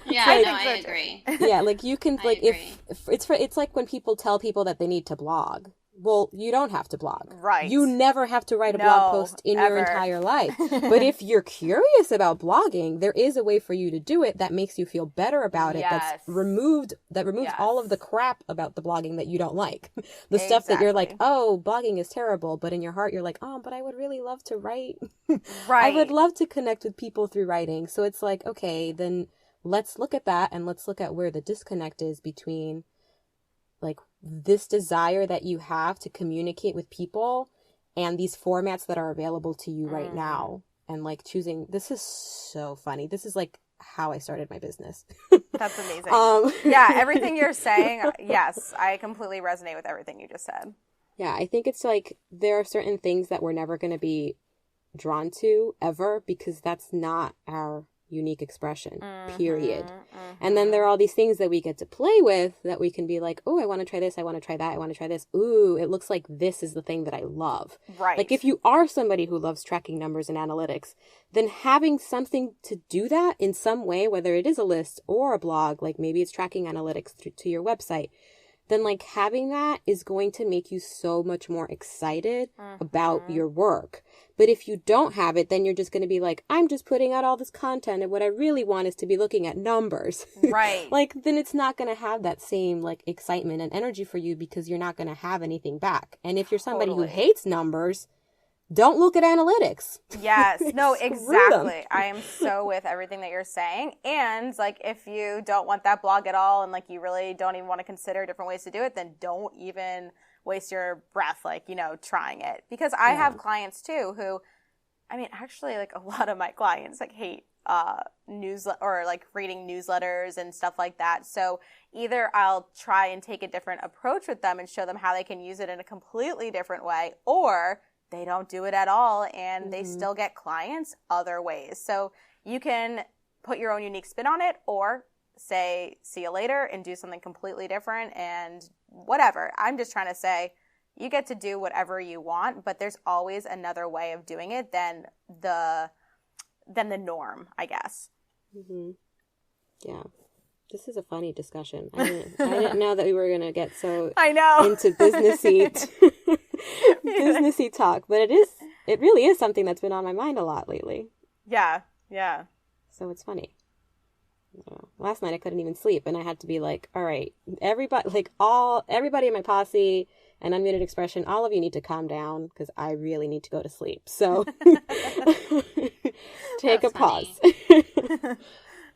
Speaker 2: Yeah, I agree.
Speaker 1: Yeah, like, you can, like, if it's like when people tell people that they need to blog. Well, you don't have to blog.
Speaker 3: Right.
Speaker 1: You never have to write a blog post in your entire life. But if you're curious about blogging, there is a way for you to do it that makes you feel better about it. That removes all of the crap about the blogging that you don't like. The stuff that you're like, oh, blogging is terrible. But in your heart, you're like, oh, but I would really love to write.
Speaker 3: Right.
Speaker 1: I would love to connect with people through writing. So it's like, okay, then let's look at that, and let's look at where the disconnect is between, like, this desire that you have to communicate with people and these formats that are available to you right now. And, like, choosing, this is so funny. This is, like, how I started my business.
Speaker 3: That's amazing. Yeah, everything you're saying, yes, I completely resonate with everything you just said.
Speaker 1: Yeah, I think it's like there are certain things that we're never going to be drawn to ever, because that's not our unique expression, period. And then there are all these things that we get to play with that we can be like, oh, I want to try this, I want to try that, I want to try this. Ooh, it looks like this is the thing that I love.
Speaker 3: Right.
Speaker 1: Like, if you are somebody who loves tracking numbers and analytics, then having something to do that in some way, whether it is a list or a blog, like maybe it's tracking analytics to your website, then, like, having that is going to make you so much more excited about your work. But if you don't have it, then you're just going to be like, I'm just putting out all this content, and what I really want is to be looking at numbers.
Speaker 3: Right.
Speaker 1: Like, then it's not going to have that same, like, excitement and energy for you, because you're not going to have anything back. And if you're somebody who hates numbers, don't look at analytics.
Speaker 3: Yes. No,
Speaker 1: Screw
Speaker 3: exactly.
Speaker 1: them.
Speaker 3: I am so with everything that you're saying. And like, if you don't want that blog at all and like you really don't even want to consider different ways to do it, then don't even waste your breath, like, you know, trying it. Because I have clients too who, I mean, actually, like a lot of my clients like hate newsletter or like reading newsletters and stuff like that. So either I'll try and take a different approach with them and show them how they can use it in a completely different way, or they don't do it at all and they still get clients other ways. So you can put your own unique spin on it, or say, see you later and do something completely different and whatever. I'm just trying to say you get to do whatever you want, but there's always another way of doing it than the norm, I guess.
Speaker 1: Mm-hmm. Yeah. This is a funny discussion. I didn't know that we were going to get so into businessy talk, but it really is something that's been on my mind a lot lately.
Speaker 3: Yeah.
Speaker 1: So it's funny. Last night I couldn't even sleep, and I had to be like, all right, everybody in my posse and Unmuted Expression, all of you need to calm down because I really need to go to sleep. So take a pause.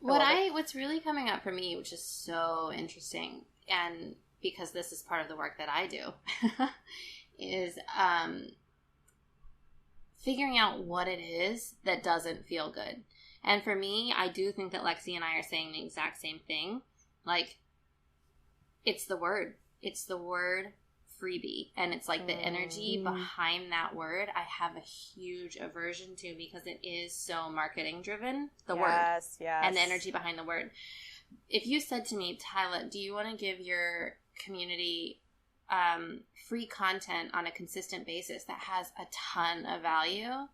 Speaker 2: What's really coming up for me, which is so interesting, and because this is part of the work that I do, is figuring out what it is that doesn't feel good. And for me, I do think that Lexi and I are saying the exact same thing. Like, it's the word. It's the word freebie. And it's like the energy behind that word I have a huge aversion to, because it is so marketing driven, the word. Yes. And the energy behind the word. If you said to me, Tyler, do you want to give your community free content on a consistent basis that has a ton of value?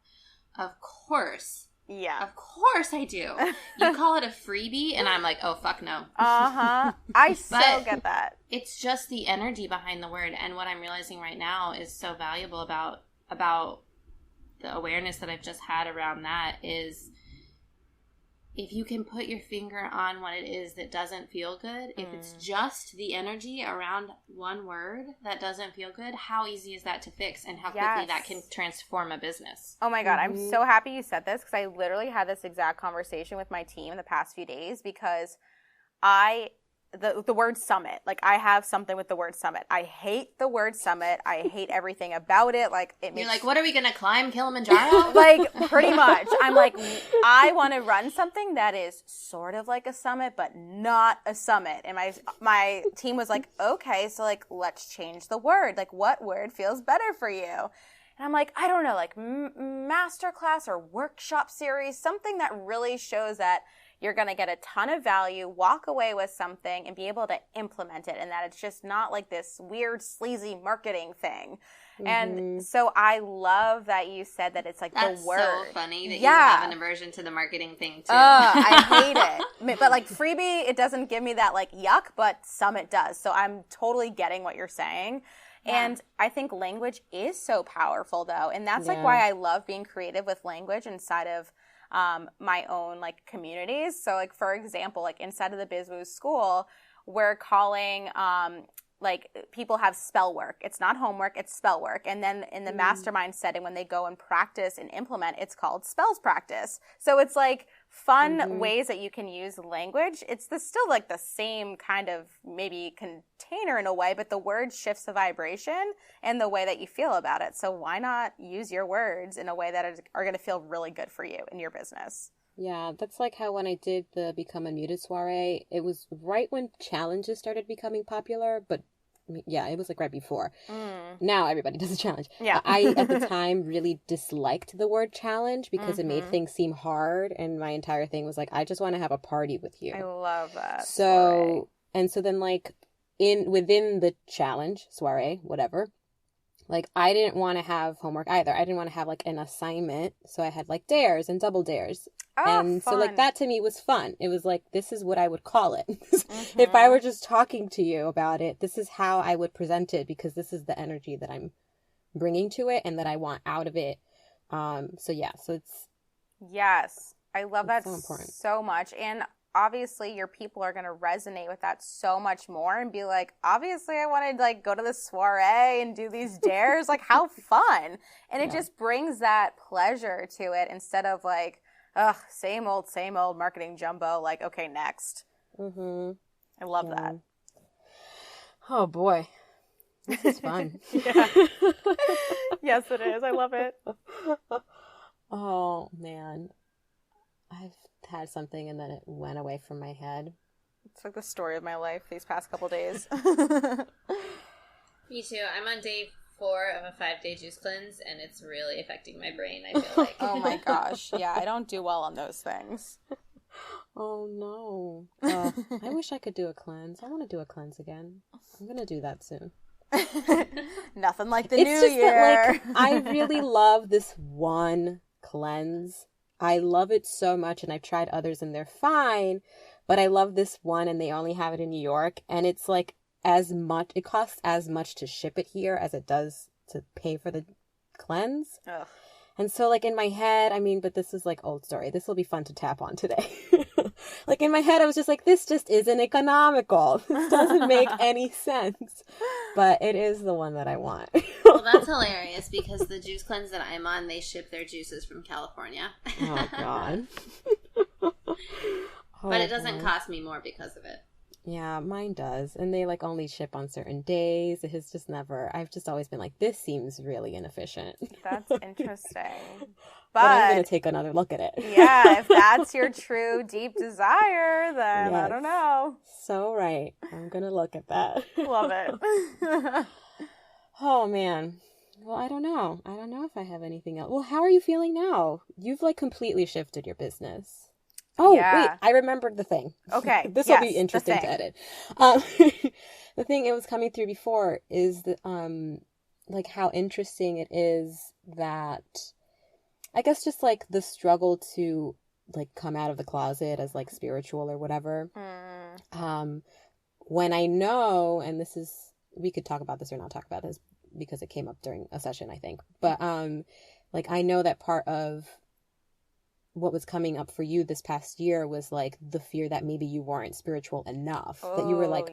Speaker 2: Of course.
Speaker 3: Yeah.
Speaker 2: Of course I do. You call it a freebie, and I'm like, oh, fuck no.
Speaker 3: Uh-huh. I so get that.
Speaker 2: It's just the energy behind the word, and what I'm realizing right now is so valuable about the awareness that I've just had around that is, if you can put your finger on what it is that doesn't feel good, if it's just the energy around one word that doesn't feel good, how easy is that to fix, and how quickly that can transform a business?
Speaker 3: Oh my God, I'm so happy you said this, because I literally had this exact conversation with my team the past few days, because the word summit, like I have something with the word summit. I hate the word summit. I hate everything about it. Like
Speaker 2: You're like, what are we going to climb Kilimanjaro?
Speaker 3: Like pretty much. I'm like, I want to run something that is sort of like a summit, but not a summit. And my team was like, okay, so like, let's change the word. Like, what word feels better for you? And I'm like, I don't know, like masterclass or workshop series, something that really shows that you're going to get a ton of value, walk away with something, and be able to implement it, and that it's just not like this weird, sleazy marketing thing. And so I love that you said that it's like the word.
Speaker 2: That's so funny that you have an aversion to the marketing thing, too.
Speaker 3: I hate it. But like freebie, it doesn't give me that like yuck, but summit does. So I'm totally getting what you're saying. Yeah. And I think language is so powerful, though. And that's like why I love being creative with language inside of my own like communities. So like, for example, like inside of the BizWoo school, we're calling like people have spell work. It's not homework, it's spell work. And then in the mastermind setting, when they go and practice and implement, it's called spells practice. So it's like fun ways that you can use language. It's still like the same kind of maybe container in a way, but the word shifts the vibration and the way that you feel about it. So why not use your words in a way that are going to feel really good for you in your business?
Speaker 1: Yeah, that's like how when I did the Become Unmuted soiree, it was right when challenges started becoming popular, but yeah, it was like right before. Now everybody does a challenge.
Speaker 3: Yeah.
Speaker 1: I, at the time, really disliked the word challenge because it made things seem hard, and my entire thing was like, I just want to have a party with you.
Speaker 3: I love that.
Speaker 1: So, and so then like within the challenge, soiree, whatever, like I didn't want to have homework either. I didn't want to have like an assignment. So I had like dares and double dares. And
Speaker 3: fun.
Speaker 1: so like that to me was fun. It was like, this is what I would call it. If I were just talking to you about it, this is how I would present it, because this is the energy that I'm bringing to it and that I want out of it. So yeah, so it's...
Speaker 3: Yes, I love that
Speaker 1: so important.
Speaker 3: So much. And obviously your people are going to resonate with that so much more and be like, obviously I want to like go to this soiree and do these dares. Like, how fun. And it just brings that pleasure to it instead of like, ugh, same old marketing jumbo. Like, okay, next.
Speaker 1: Mm-hmm.
Speaker 3: I love that.
Speaker 1: Oh boy. This is fun.
Speaker 3: Yes, it is. I love it.
Speaker 1: Oh man. I've had something and then it went away from my head.
Speaker 3: It's like the story of my life these past couple days.
Speaker 2: Me too. I'm on day 4 of a 5-day juice cleanse, and it's really affecting my brain, I feel like.
Speaker 3: Oh my gosh. Yeah, I don't do well on those things.
Speaker 1: Oh no. I wish I could do a cleanse. I want to do a cleanse again. I'm going to do that soon.
Speaker 3: Nothing like the
Speaker 1: It's
Speaker 3: new
Speaker 1: just
Speaker 3: year.
Speaker 1: That, like, I really love this one cleanse. I love it so much, and I've tried others and they're fine, but I love this one and they only have it in New York, and it's like it costs as much to ship it here as it does to pay for the cleanse.
Speaker 3: Ugh.
Speaker 1: And so like in my head, I mean, but this is like old story. This will be fun to tap on today. Like in my head, I was just like, this just isn't economical. This doesn't make any sense. But it is the one that I want.
Speaker 2: Well, that's hilarious because the juice cleanse that I'm on, they ship their juices from California.
Speaker 1: Oh, God.
Speaker 2: But it doesn't cost me more because of it.
Speaker 1: Yeah, mine does. And they like only ship on certain days. It has just never, I've just always been like, this seems really inefficient.
Speaker 3: That's interesting.
Speaker 1: But I'm going to take another look at it.
Speaker 3: Yeah, if that's your true deep desire, then
Speaker 1: Yes.
Speaker 3: I don't know.
Speaker 1: So right. I'm going to look at that.
Speaker 3: Love it.
Speaker 1: Oh, man. Well, I don't know. I don't know if I have anything else. Well, how are you feeling now? You've like completely shifted your business. Oh,
Speaker 3: Yeah.
Speaker 1: wait, I remembered the thing.
Speaker 3: Okay.
Speaker 1: This will be interesting to edit. The thing it was coming through before is that, like how interesting it is that, I guess just like the struggle to like come out of the closet as like spiritual or whatever. When I know, and this is, we could talk about this or not talk about this because it came up during a session, I think. But like I know that part of what was coming up for you this past year was like the fear that maybe you weren't spiritual enough. That you were like,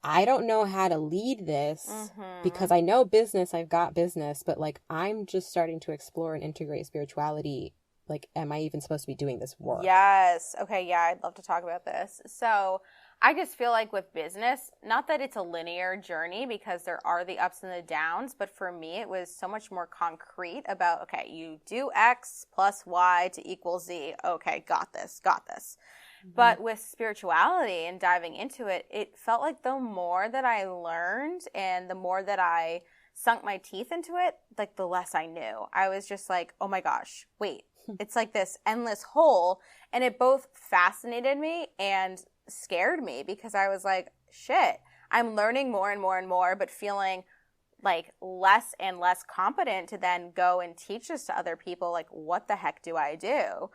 Speaker 1: I don't know how to lead this because I know business, I've got business, but like I'm just starting to explore and integrate spirituality. Like, am I even supposed to be doing this work?
Speaker 3: Yes. Okay, yeah, I'd love to talk about this. So I just feel like with business, not that it's a linear journey because there are the ups and the downs, but for me, it was so much more concrete about, okay, you do X plus Y to equal Z. Okay, got this. But with spirituality and diving into it, it felt like the more that I learned and the more that I sunk my teeth into it, like the less I knew. I was just like, oh my gosh, wait, it's like this endless hole. And it both fascinated me and scared me because I was like, shit, I'm learning more and more and more, but feeling like less and less competent to then go and teach this to other people. Like, what the heck do I do?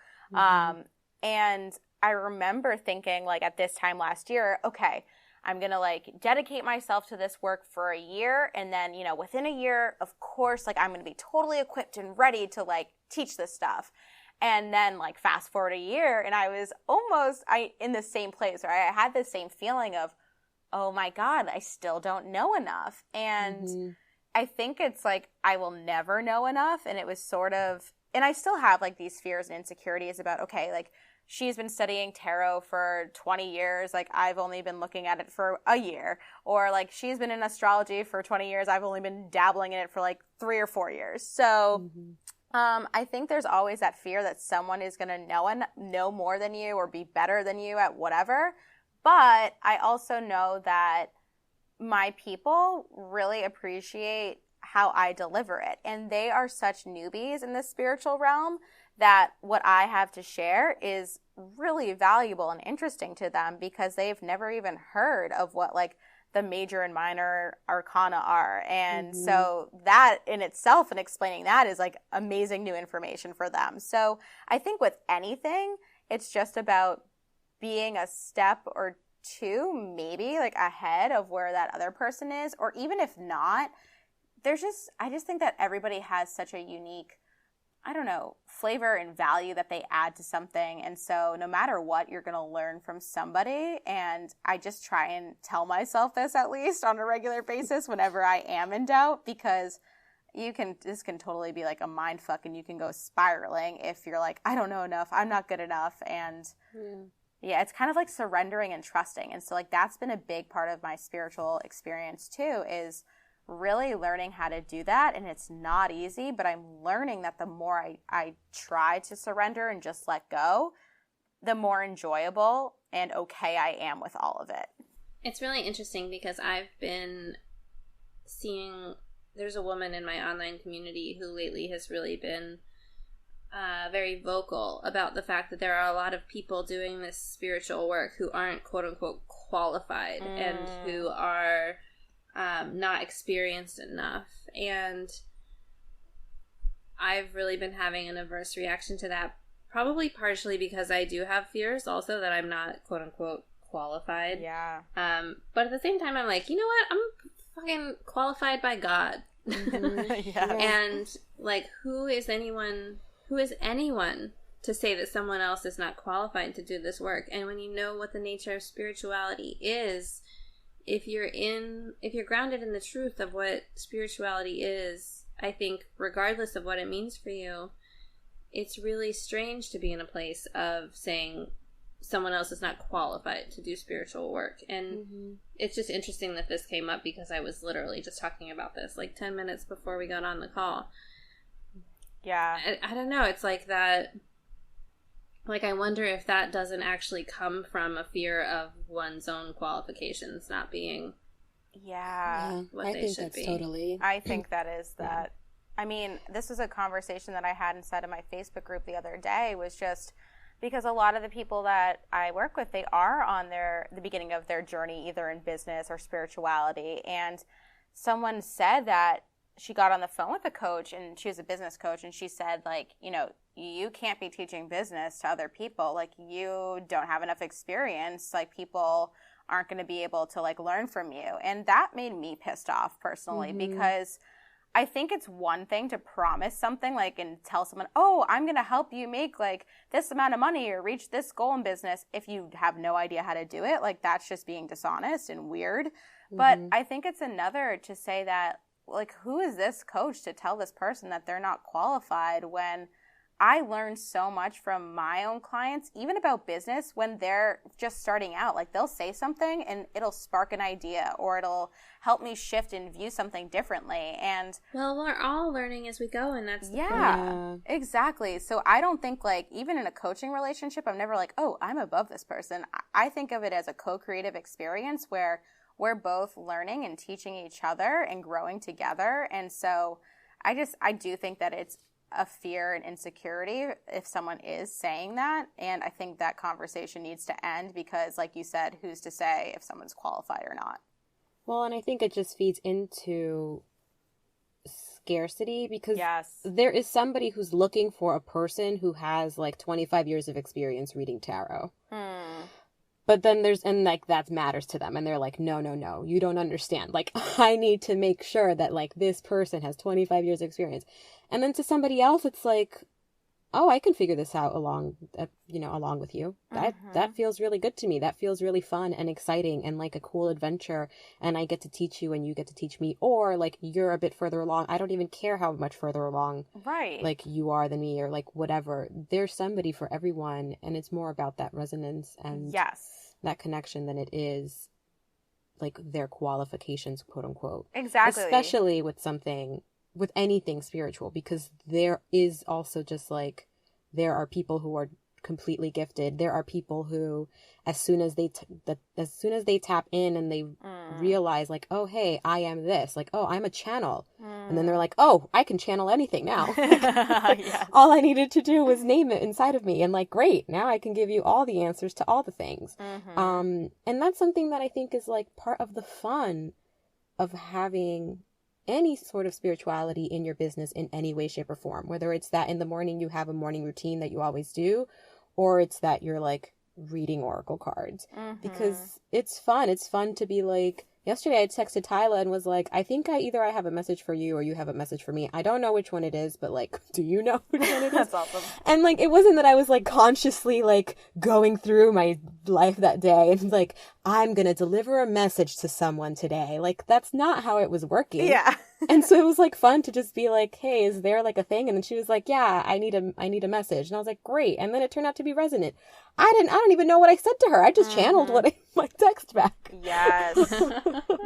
Speaker 3: And I remember thinking like at this time last year, okay, I'm going to like dedicate myself to this work for a year. And then, you know, within a year, of course, like I'm going to be totally equipped and ready to like teach this stuff. And then like fast forward a year and I was almost in the same place, right? I had the same feeling of, oh my God, I still don't know enough. And I think it's like, I will never know enough. And it was sort of, and I still have like these fears and insecurities about, okay, like she's been studying tarot for 20 years. Like I've only been looking at it for a year. Or like she's been in astrology for 20 years. I've only been dabbling in it for like 3 or 4 years. So I think there's always that fear that someone is going to know more than you or be better than you at whatever. But I also know that my people really appreciate how I deliver it. And they are such newbies in the spiritual realm that what I have to share is really valuable and interesting to them because they've never even heard of what like the major and minor arcana are. And so that in itself and explaining that is like amazing new information for them. So I think with anything, it's just about being a step or two, maybe like ahead of where that other person is, or even if not, I just think that everybody has such a unique I don't know, flavor and value that they add to something. And so no matter what, you're going to learn from somebody. And I just try and tell myself this, at least on a regular basis, whenever I am in doubt, because this can totally be like a mind fuck, and you can go spiraling if you're like, I don't know enough, I'm not good enough. And yeah, it's kind of like surrendering and trusting. And so like that's been a big part of my spiritual experience too, is really learning how to do that. And it's not easy, but I'm learning that the more I try to surrender and just let go, the more enjoyable and okay I am with all of it.
Speaker 2: It's really interesting because I've been seeing, there's a woman in my online community who lately has really been very vocal about the fact that there are a lot of people doing this spiritual work who aren't quote unquote qualified and who are not experienced enough. And I've really been having an adverse reaction to that, probably partially because I do have fears also that I'm not quote unquote qualified.
Speaker 3: Yeah.
Speaker 2: But at the same time, I'm like, you know what? I'm fucking qualified by God.
Speaker 3: Yeah.
Speaker 2: And like, who is anyone to say that someone else is not qualified to do this work? And when you know what the nature of spirituality is, if you're grounded in the truth of what spirituality is, I think regardless of what it means for you, it's really strange to be in a place of saying someone else is not qualified to do spiritual work. And it's just interesting that this came up because I was literally just talking about this like 10 minutes before we got on the call.
Speaker 3: Yeah.
Speaker 2: I don't know. It's like that. Like, I wonder if that doesn't actually come from a fear of one's own qualifications not being what
Speaker 1: I
Speaker 2: they
Speaker 1: think
Speaker 2: should
Speaker 1: that's
Speaker 2: be.
Speaker 1: totally.
Speaker 3: I think that is that. I mean, this was a conversation that I had inside of my Facebook group the other day, was just because a lot of the people that I work with, they are on the beginning of their journey, either in business or spirituality. And someone said that she got on the phone with a coach, and she was a business coach, and she said, like, you know, you can't be teaching business to other people. Like, you don't have enough experience. Like, people aren't going to be able to, like, learn from you. And that made me pissed off personally, because I think it's one thing to promise something, like, and tell someone, oh, I'm going to help you make, like, this amount of money or reach this goal in business, if you have no idea how to do it. Like, that's just being dishonest and weird. But I think it's another to say that, like, who is this coach to tell this person that they're not qualified, when I learned so much from my own clients, even about business, when they're just starting out. Like, they'll say something and it'll spark an idea, or it'll help me shift and view something differently. And
Speaker 2: Well, we're all learning as we go, and that's the point.
Speaker 3: yeah, exactly. So I don't think, like, even in a coaching relationship, I'm never like, oh, I'm above this person. I think of it as a co-creative experience where we're both learning and teaching each other and growing together. And so I do think that it's a fear and insecurity if someone is saying that. And I think that conversation needs to end, because, like you said, who's to say if someone's qualified or not?
Speaker 1: Well, and I think it just feeds into scarcity, because
Speaker 3: Yes.
Speaker 1: there is somebody who's looking for a person who has like 25 years of experience reading tarot. But then and like, that matters to them. And they're like, no, you don't understand. Like, I need to make sure that, like, this person has 25 years of experience. And then to somebody else, it's like, oh, I can figure this out along with you. That feels really good to me. That feels really fun and exciting and like a cool adventure. And I get to teach you and you get to teach me. Or like, you're a bit further along. I don't even care how much further along like you are than me, or like whatever. There's somebody for everyone. And it's more about that resonance and that connection than it is like their qualifications, quote unquote.
Speaker 3: Exactly.
Speaker 1: Especially with anything spiritual, because there is also just like, there are people who are completely gifted. There are people who, as soon as they tap in and they realize, like, oh, hey, I am this, like, oh, I'm a channel. And then they're like, oh, I can channel anything now.
Speaker 3: Yes.
Speaker 1: All I needed to do was name it inside of me. And like, great, now I can give you all the answers to all the things. And that's something that I think is like part of the fun of having any sort of spirituality in your business in any way, shape, or form. Whether it's that in the morning you have a morning routine that you always do, or it's that you're like reading oracle cards. Because it's fun. It's fun to be like, yesterday I texted Tyler and was like, I think either I have a message for you or you have a message for me. I don't know which one it is, but like, do you know which one it is?
Speaker 3: That's awesome.
Speaker 1: And like, it wasn't that I was like consciously like going through my life that day and like, I'm going to deliver a message to someone today. Like, that's not how it was working.
Speaker 3: Yeah.
Speaker 1: And so it was like fun to just be like, hey, is there like a thing? And then she was like, yeah, I need a message. And I was like, great. And then it turned out to be resonant. I don't even know what I said to her. I just channeled what my text back.
Speaker 3: Yes.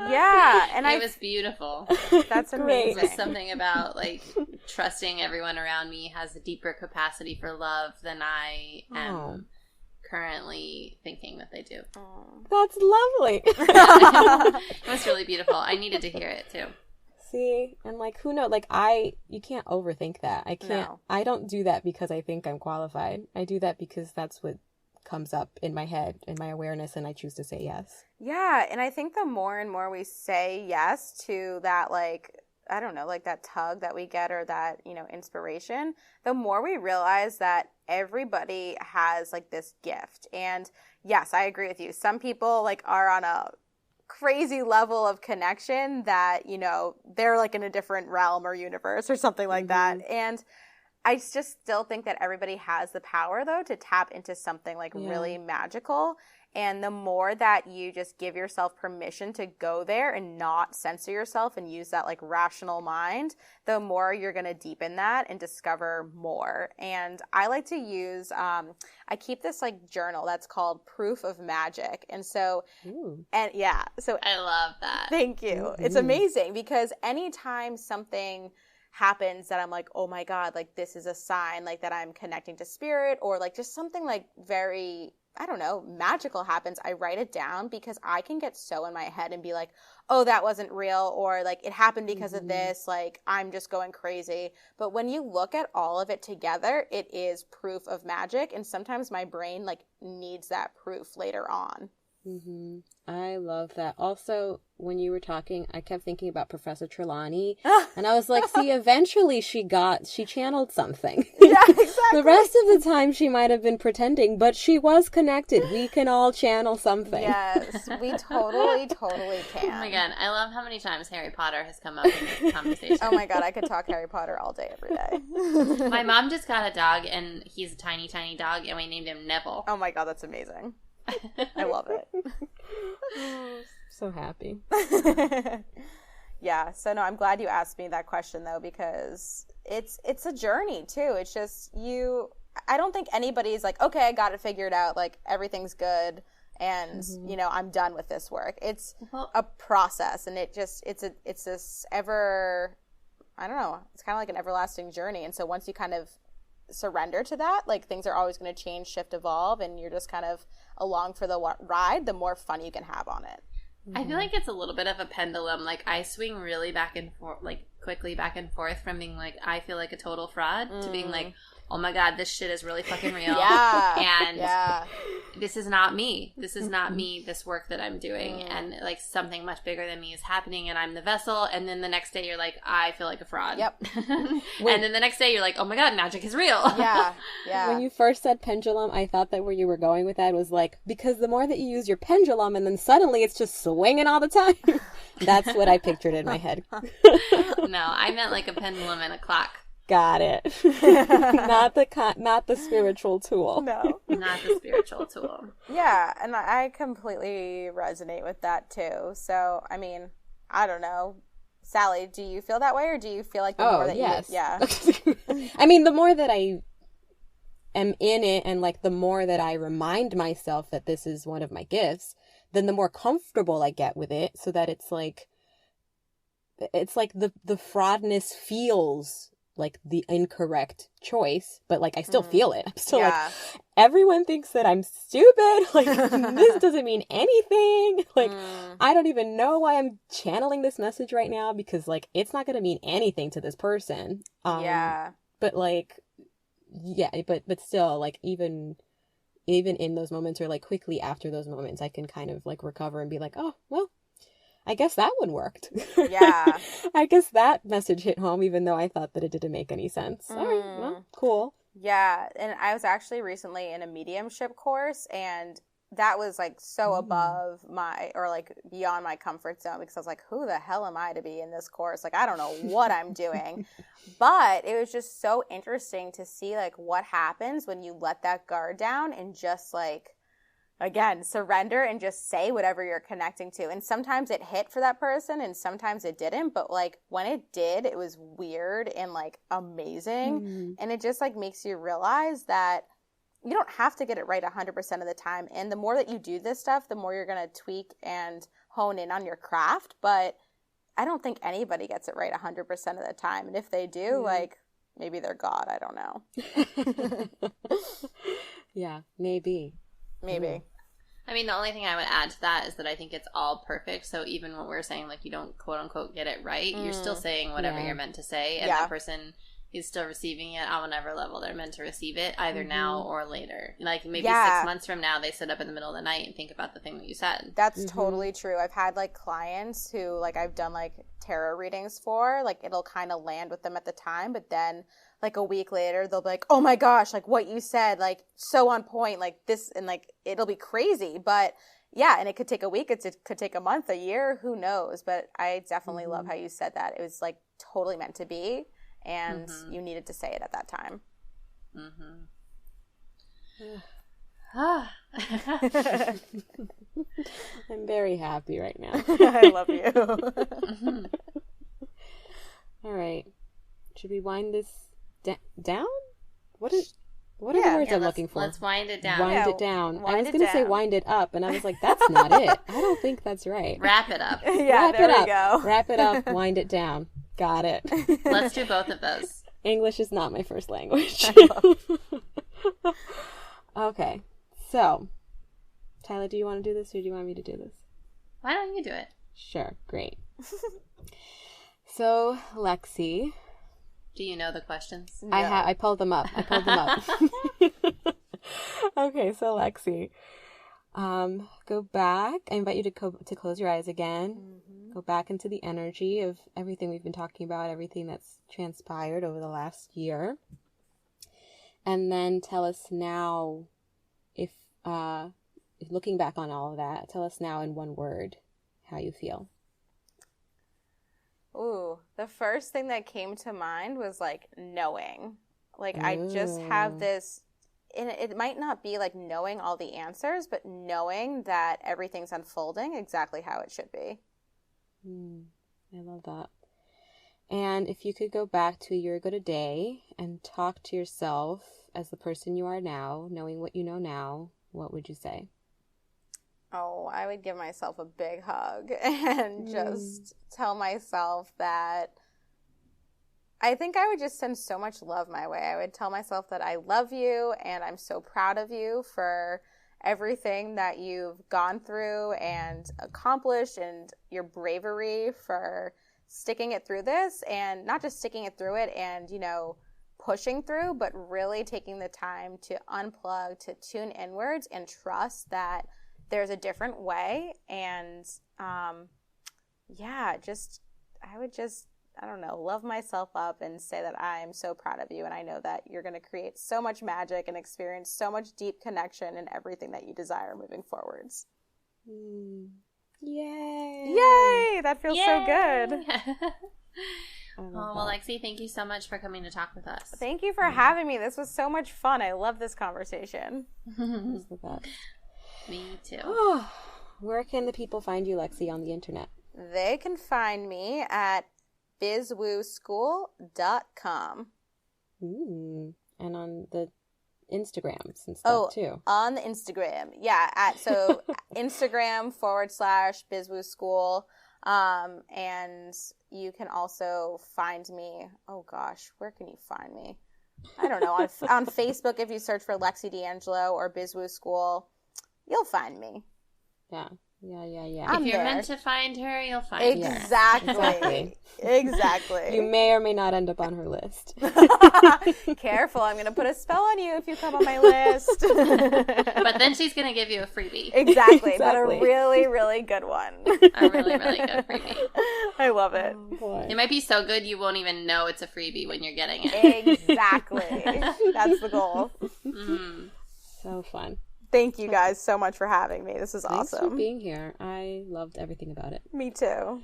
Speaker 3: Yeah. And
Speaker 2: it was beautiful.
Speaker 3: That's amazing.
Speaker 2: It was something about like trusting everyone around me has a deeper capacity for love than I am currently thinking that they do.
Speaker 1: That's lovely.
Speaker 2: It was really beautiful. I needed to hear it too.
Speaker 1: See, and like, who knows? Like, you can't overthink that. I can't. No. I don't do that because I think I'm qualified. I do that because that's what comes up in my head, in my awareness, and I choose to say yes.
Speaker 3: Yeah, and I think the more and more we say yes to that, like, I don't know, like that tug that we get or that, inspiration, the more we realize that everybody has like this gift. And yes, I agree with you. Some people like are on a crazy level of connection that, they're like in a different realm or universe or something like that. And I just still think that everybody has the power, though, to tap into something like really magical. And the more that you just give yourself permission to go there and not censor yourself and use that like rational mind, the more you're going to deepen that and discover more. And I like to use, I keep this like journal that's called Proof of Magic. And so, so
Speaker 2: I love that.
Speaker 3: Thank you. It's amazing because anytime something happens that I'm like, oh my God, like this is a sign like that I'm connecting to spirit, or like just something like very, I don't know, magical happens, I write it down because I can get so in my head and be like, oh, that wasn't real, or like it happened because of this, like I'm just going crazy. But when you look at all of it together, it is proof of magic. And sometimes my brain like needs that proof later on.
Speaker 1: I love that. Also, when you were talking, I kept thinking about Professor Trelawney, and I was like, see, eventually she channeled something.
Speaker 3: Yeah, exactly.
Speaker 1: The rest of the time she might have been pretending, but she was connected. We can all channel something.
Speaker 3: Yes, we totally can.
Speaker 2: Oh my God, I love how many times Harry Potter has come up in this conversation.
Speaker 3: Oh my God, I could talk Harry Potter all day, every day.
Speaker 2: My mom just got a dog, and he's a tiny, tiny dog, and we named him Neville.
Speaker 3: Oh my God, that's amazing. I love it.
Speaker 1: So happy.
Speaker 3: Yeah, so no, I'm glad you asked me that question though, because it's a journey too. It's just I don't think anybody's like, okay, I got it figured out, like everything's good and I'm done with this work. It's a process, and it's this ever, I don't know, it's kind of like an everlasting journey. And so once you kind of surrender to that, like things are always going to change, shift, evolve, and you're just kind of along for the ride, the more fun you can have on it.
Speaker 2: I feel like it's a little bit of a pendulum. Like I swing really back and forth, like quickly back and forth from being like, I feel like a total fraud to being like, oh my God, this shit is really fucking real. And this is not me. This is not me, this work that I'm doing. And like something much bigger than me is happening, and I'm the vessel. And then the next day you're like, I feel like a fraud.
Speaker 3: Yep.
Speaker 2: And then the next day you're like, oh my God, magic is real.
Speaker 3: Yeah.
Speaker 1: When you first said pendulum, I thought that where you were going with that was like, because the more that you use your pendulum and then suddenly it's just swinging all the time. That's what I pictured in my head.
Speaker 2: No, I meant like a pendulum and a clock.
Speaker 1: Got it. Not the spiritual tool.
Speaker 3: No.
Speaker 2: Not the spiritual tool.
Speaker 3: Yeah, and I completely resonate with that too. So, I mean, I don't know. Sally, do you feel that way, or do you feel like the more that
Speaker 1: yes.
Speaker 3: you... Yeah.
Speaker 1: I mean, the more that I am in it, and like the more that I remind myself that this is one of my gifts, then the more comfortable I get with it, so that it's like the fraudness feels like the incorrect choice, but like I still feel it. I'm still like, everyone thinks that I'm stupid. Like this doesn't mean anything. Like I don't even know why I'm channeling this message right now, because like it's not going to mean anything to this person. But like, but still, like even in those moments, or like quickly after those moments, I can kind of like recover and be like, oh well, I guess that one worked.
Speaker 3: Yeah.
Speaker 1: I guess that message hit home, even though I thought that it didn't make any sense. All right, well, cool.
Speaker 3: Yeah, and I was actually recently in a mediumship course, and that was like so above my, or like beyond my comfort zone, because I was like, who the hell am I to be in this course? Like, I don't know what I'm doing. But it was just so interesting to see like what happens when you let that guard down and just like, again, surrender and just say whatever you're connecting to. And sometimes it hit for that person and sometimes it didn't. But like when it did, it was weird and like amazing. And it just like makes you realize that you don't have to get it right 100% of the time. And the more that you do this stuff, the more you're going to tweak and hone in on your craft. But I don't think anybody gets it right 100% of the time. And if they do, like, maybe they're God. I don't know.
Speaker 1: Yeah, maybe.
Speaker 2: I mean, the only thing I would add to that is that I think it's all perfect. So even when we're saying, like, you don't, quote unquote, get it right, you're still saying whatever you're meant to say. And that person is still receiving it on whatever level they're meant to receive it, either now or later. Like, maybe 6 months from now, they sit up in the middle of the night and think about the thing that you said.
Speaker 3: That's totally true. I've had, like, clients who, like, I've done, like, tarot readings for. Like, it'll kind of land with them at the time, but then, like, a week later, they'll be like, oh, my gosh, like, what you said, like, so on point, like, this, and, like, it'll be crazy. But, yeah, and it could take a week. It could take a month, a year. Who knows? But I definitely love how you said that. It was, like, totally meant to be. And you needed to say it at that time.
Speaker 1: I'm very happy right now.
Speaker 3: I love you.
Speaker 1: All right. Should we wind this down? What are the words I'm looking for?
Speaker 2: Let's wind it down.
Speaker 1: Wind it down. I was going to say wind it up, and I was like, that's not it. I don't think that's right.
Speaker 2: Wrap it up.
Speaker 3: Yeah,
Speaker 1: Wrap
Speaker 3: there
Speaker 1: it
Speaker 3: we
Speaker 1: up.
Speaker 3: go.
Speaker 1: Wrap it up, wind it down. Got it.
Speaker 2: Let's do both of those.
Speaker 1: English is not my first language. Okay. So, Tyler, do you want to do this or do you want me to do this?
Speaker 2: Why don't you do it?
Speaker 1: Sure. Great. So, Lexi.
Speaker 2: Do you know the questions?
Speaker 1: No. I pulled them up. Okay, so Lexi. Go back. I invite you to close your eyes again. Go back into the energy of everything we've been talking about, everything that's transpired over the last year. And then tell us now, if looking back on all of that, tell us now in one word how you feel.
Speaker 3: Ooh, the first thing that came to mind was like knowing. Like I just have this, and it might not be like knowing all the answers, but knowing that everything's unfolding exactly how it should be.
Speaker 1: I love that. And if you could go back to a year ago today and talk to yourself as the person you are now, knowing what you know now, what would you say?
Speaker 3: Oh, I would give myself a big hug and just tell myself that I think I would just send so much love my way. I would tell myself that I love you and I'm so proud of you for everything that you've gone through and accomplished, and your bravery for sticking it through this, and not just sticking it through it and, you know, pushing through, but really taking the time to unplug, to tune inwards and trust that there's a different way. And I would just, I don't know, love myself up and say that I am so proud of you, and I know that you're going to create so much magic and experience so much deep connection in everything that you desire moving forwards.
Speaker 1: Yay!
Speaker 3: Yay! That feels so good.
Speaker 2: Well, Lexi, thank you so much for coming to talk with us.
Speaker 3: Thank you for having me. This was so much fun. I love this conversation.
Speaker 1: It's the best.
Speaker 2: Me too.
Speaker 1: Where can the people find you, Lexi, on the internet?
Speaker 3: They can find me at bizwooschool.com.
Speaker 1: And on the Instagrams and stuff too.
Speaker 3: On the Instagram. Yeah. Instagram /bizwooschool. And you can also find me. Oh gosh, where can you find me? I don't know. On Facebook, if you search for Lexi D'Angelo or Bizwoo School, you'll find me.
Speaker 1: Yeah.
Speaker 3: I'm
Speaker 2: if you're
Speaker 3: there.
Speaker 2: meant to find her, you'll find her.
Speaker 3: Exactly.
Speaker 1: You may or may not end up on her list.
Speaker 3: Careful, I'm going to put a spell on you if you come on my list.
Speaker 2: But then she's going to give you a freebie.
Speaker 3: Exactly, but a really, really good one.
Speaker 2: A really, really good freebie.
Speaker 3: I love it.
Speaker 1: Oh, boy.
Speaker 2: It might be so good you won't even know it's a freebie when you're getting it.
Speaker 3: Exactly. That's the goal.
Speaker 1: So fun.
Speaker 3: Thank you guys so much for having me. This is
Speaker 1: Thanks
Speaker 3: awesome.
Speaker 1: for being here. I loved everything about it.
Speaker 3: Me too.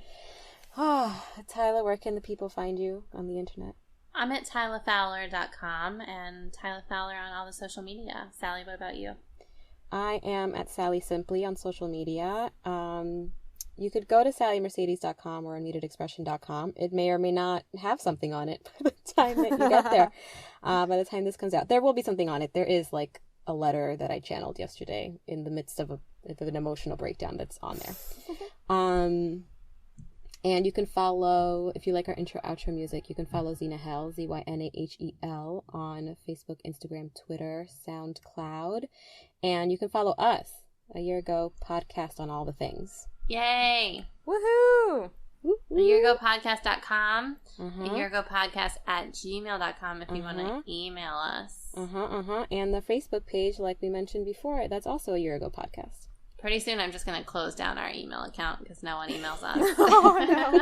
Speaker 1: Tyler, where can the people find you on the internet?
Speaker 2: I'm at TylaFowler.com and Tyla Fowler on all the social media. Sally, what about you?
Speaker 1: I am at Sally Simply on social media. You could go to sallymercedes.com or unmutedexpression.com. It may or may not have something on it by the time that you get there. By the time this comes out, there will be something on it. There is like a letter that I channeled yesterday in the midst of an emotional breakdown that's on there. And you can follow, if you like our intro outro music, you can follow Zina Hell, ZYNAHEL, on Facebook, Instagram, Twitter, SoundCloud. And you can follow us, A Year Ago Podcast, on all the things.
Speaker 2: Yay!
Speaker 3: Woohoo!
Speaker 2: ayearagopodcast.com, ayearagopodcast@gmail.com if you want to email us.
Speaker 1: And the Facebook page, like we mentioned before, that's also A Year Ago Podcast.
Speaker 2: Pretty soon I'm just going to close down our email account because no one emails us.
Speaker 3: Oh, no.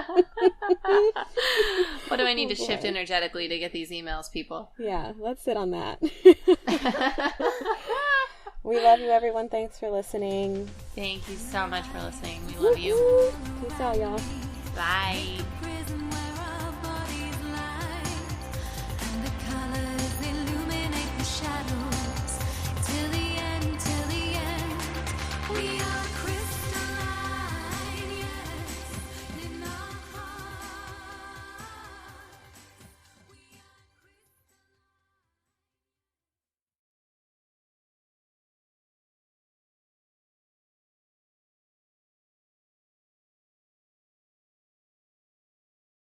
Speaker 2: What do I need to shift energetically to get these emails, people?
Speaker 1: Yeah, let's sit on that. We love you, everyone. Thanks for listening.
Speaker 2: Thank you so much for listening. We love you.
Speaker 1: Peace out, y'all.
Speaker 2: Bye.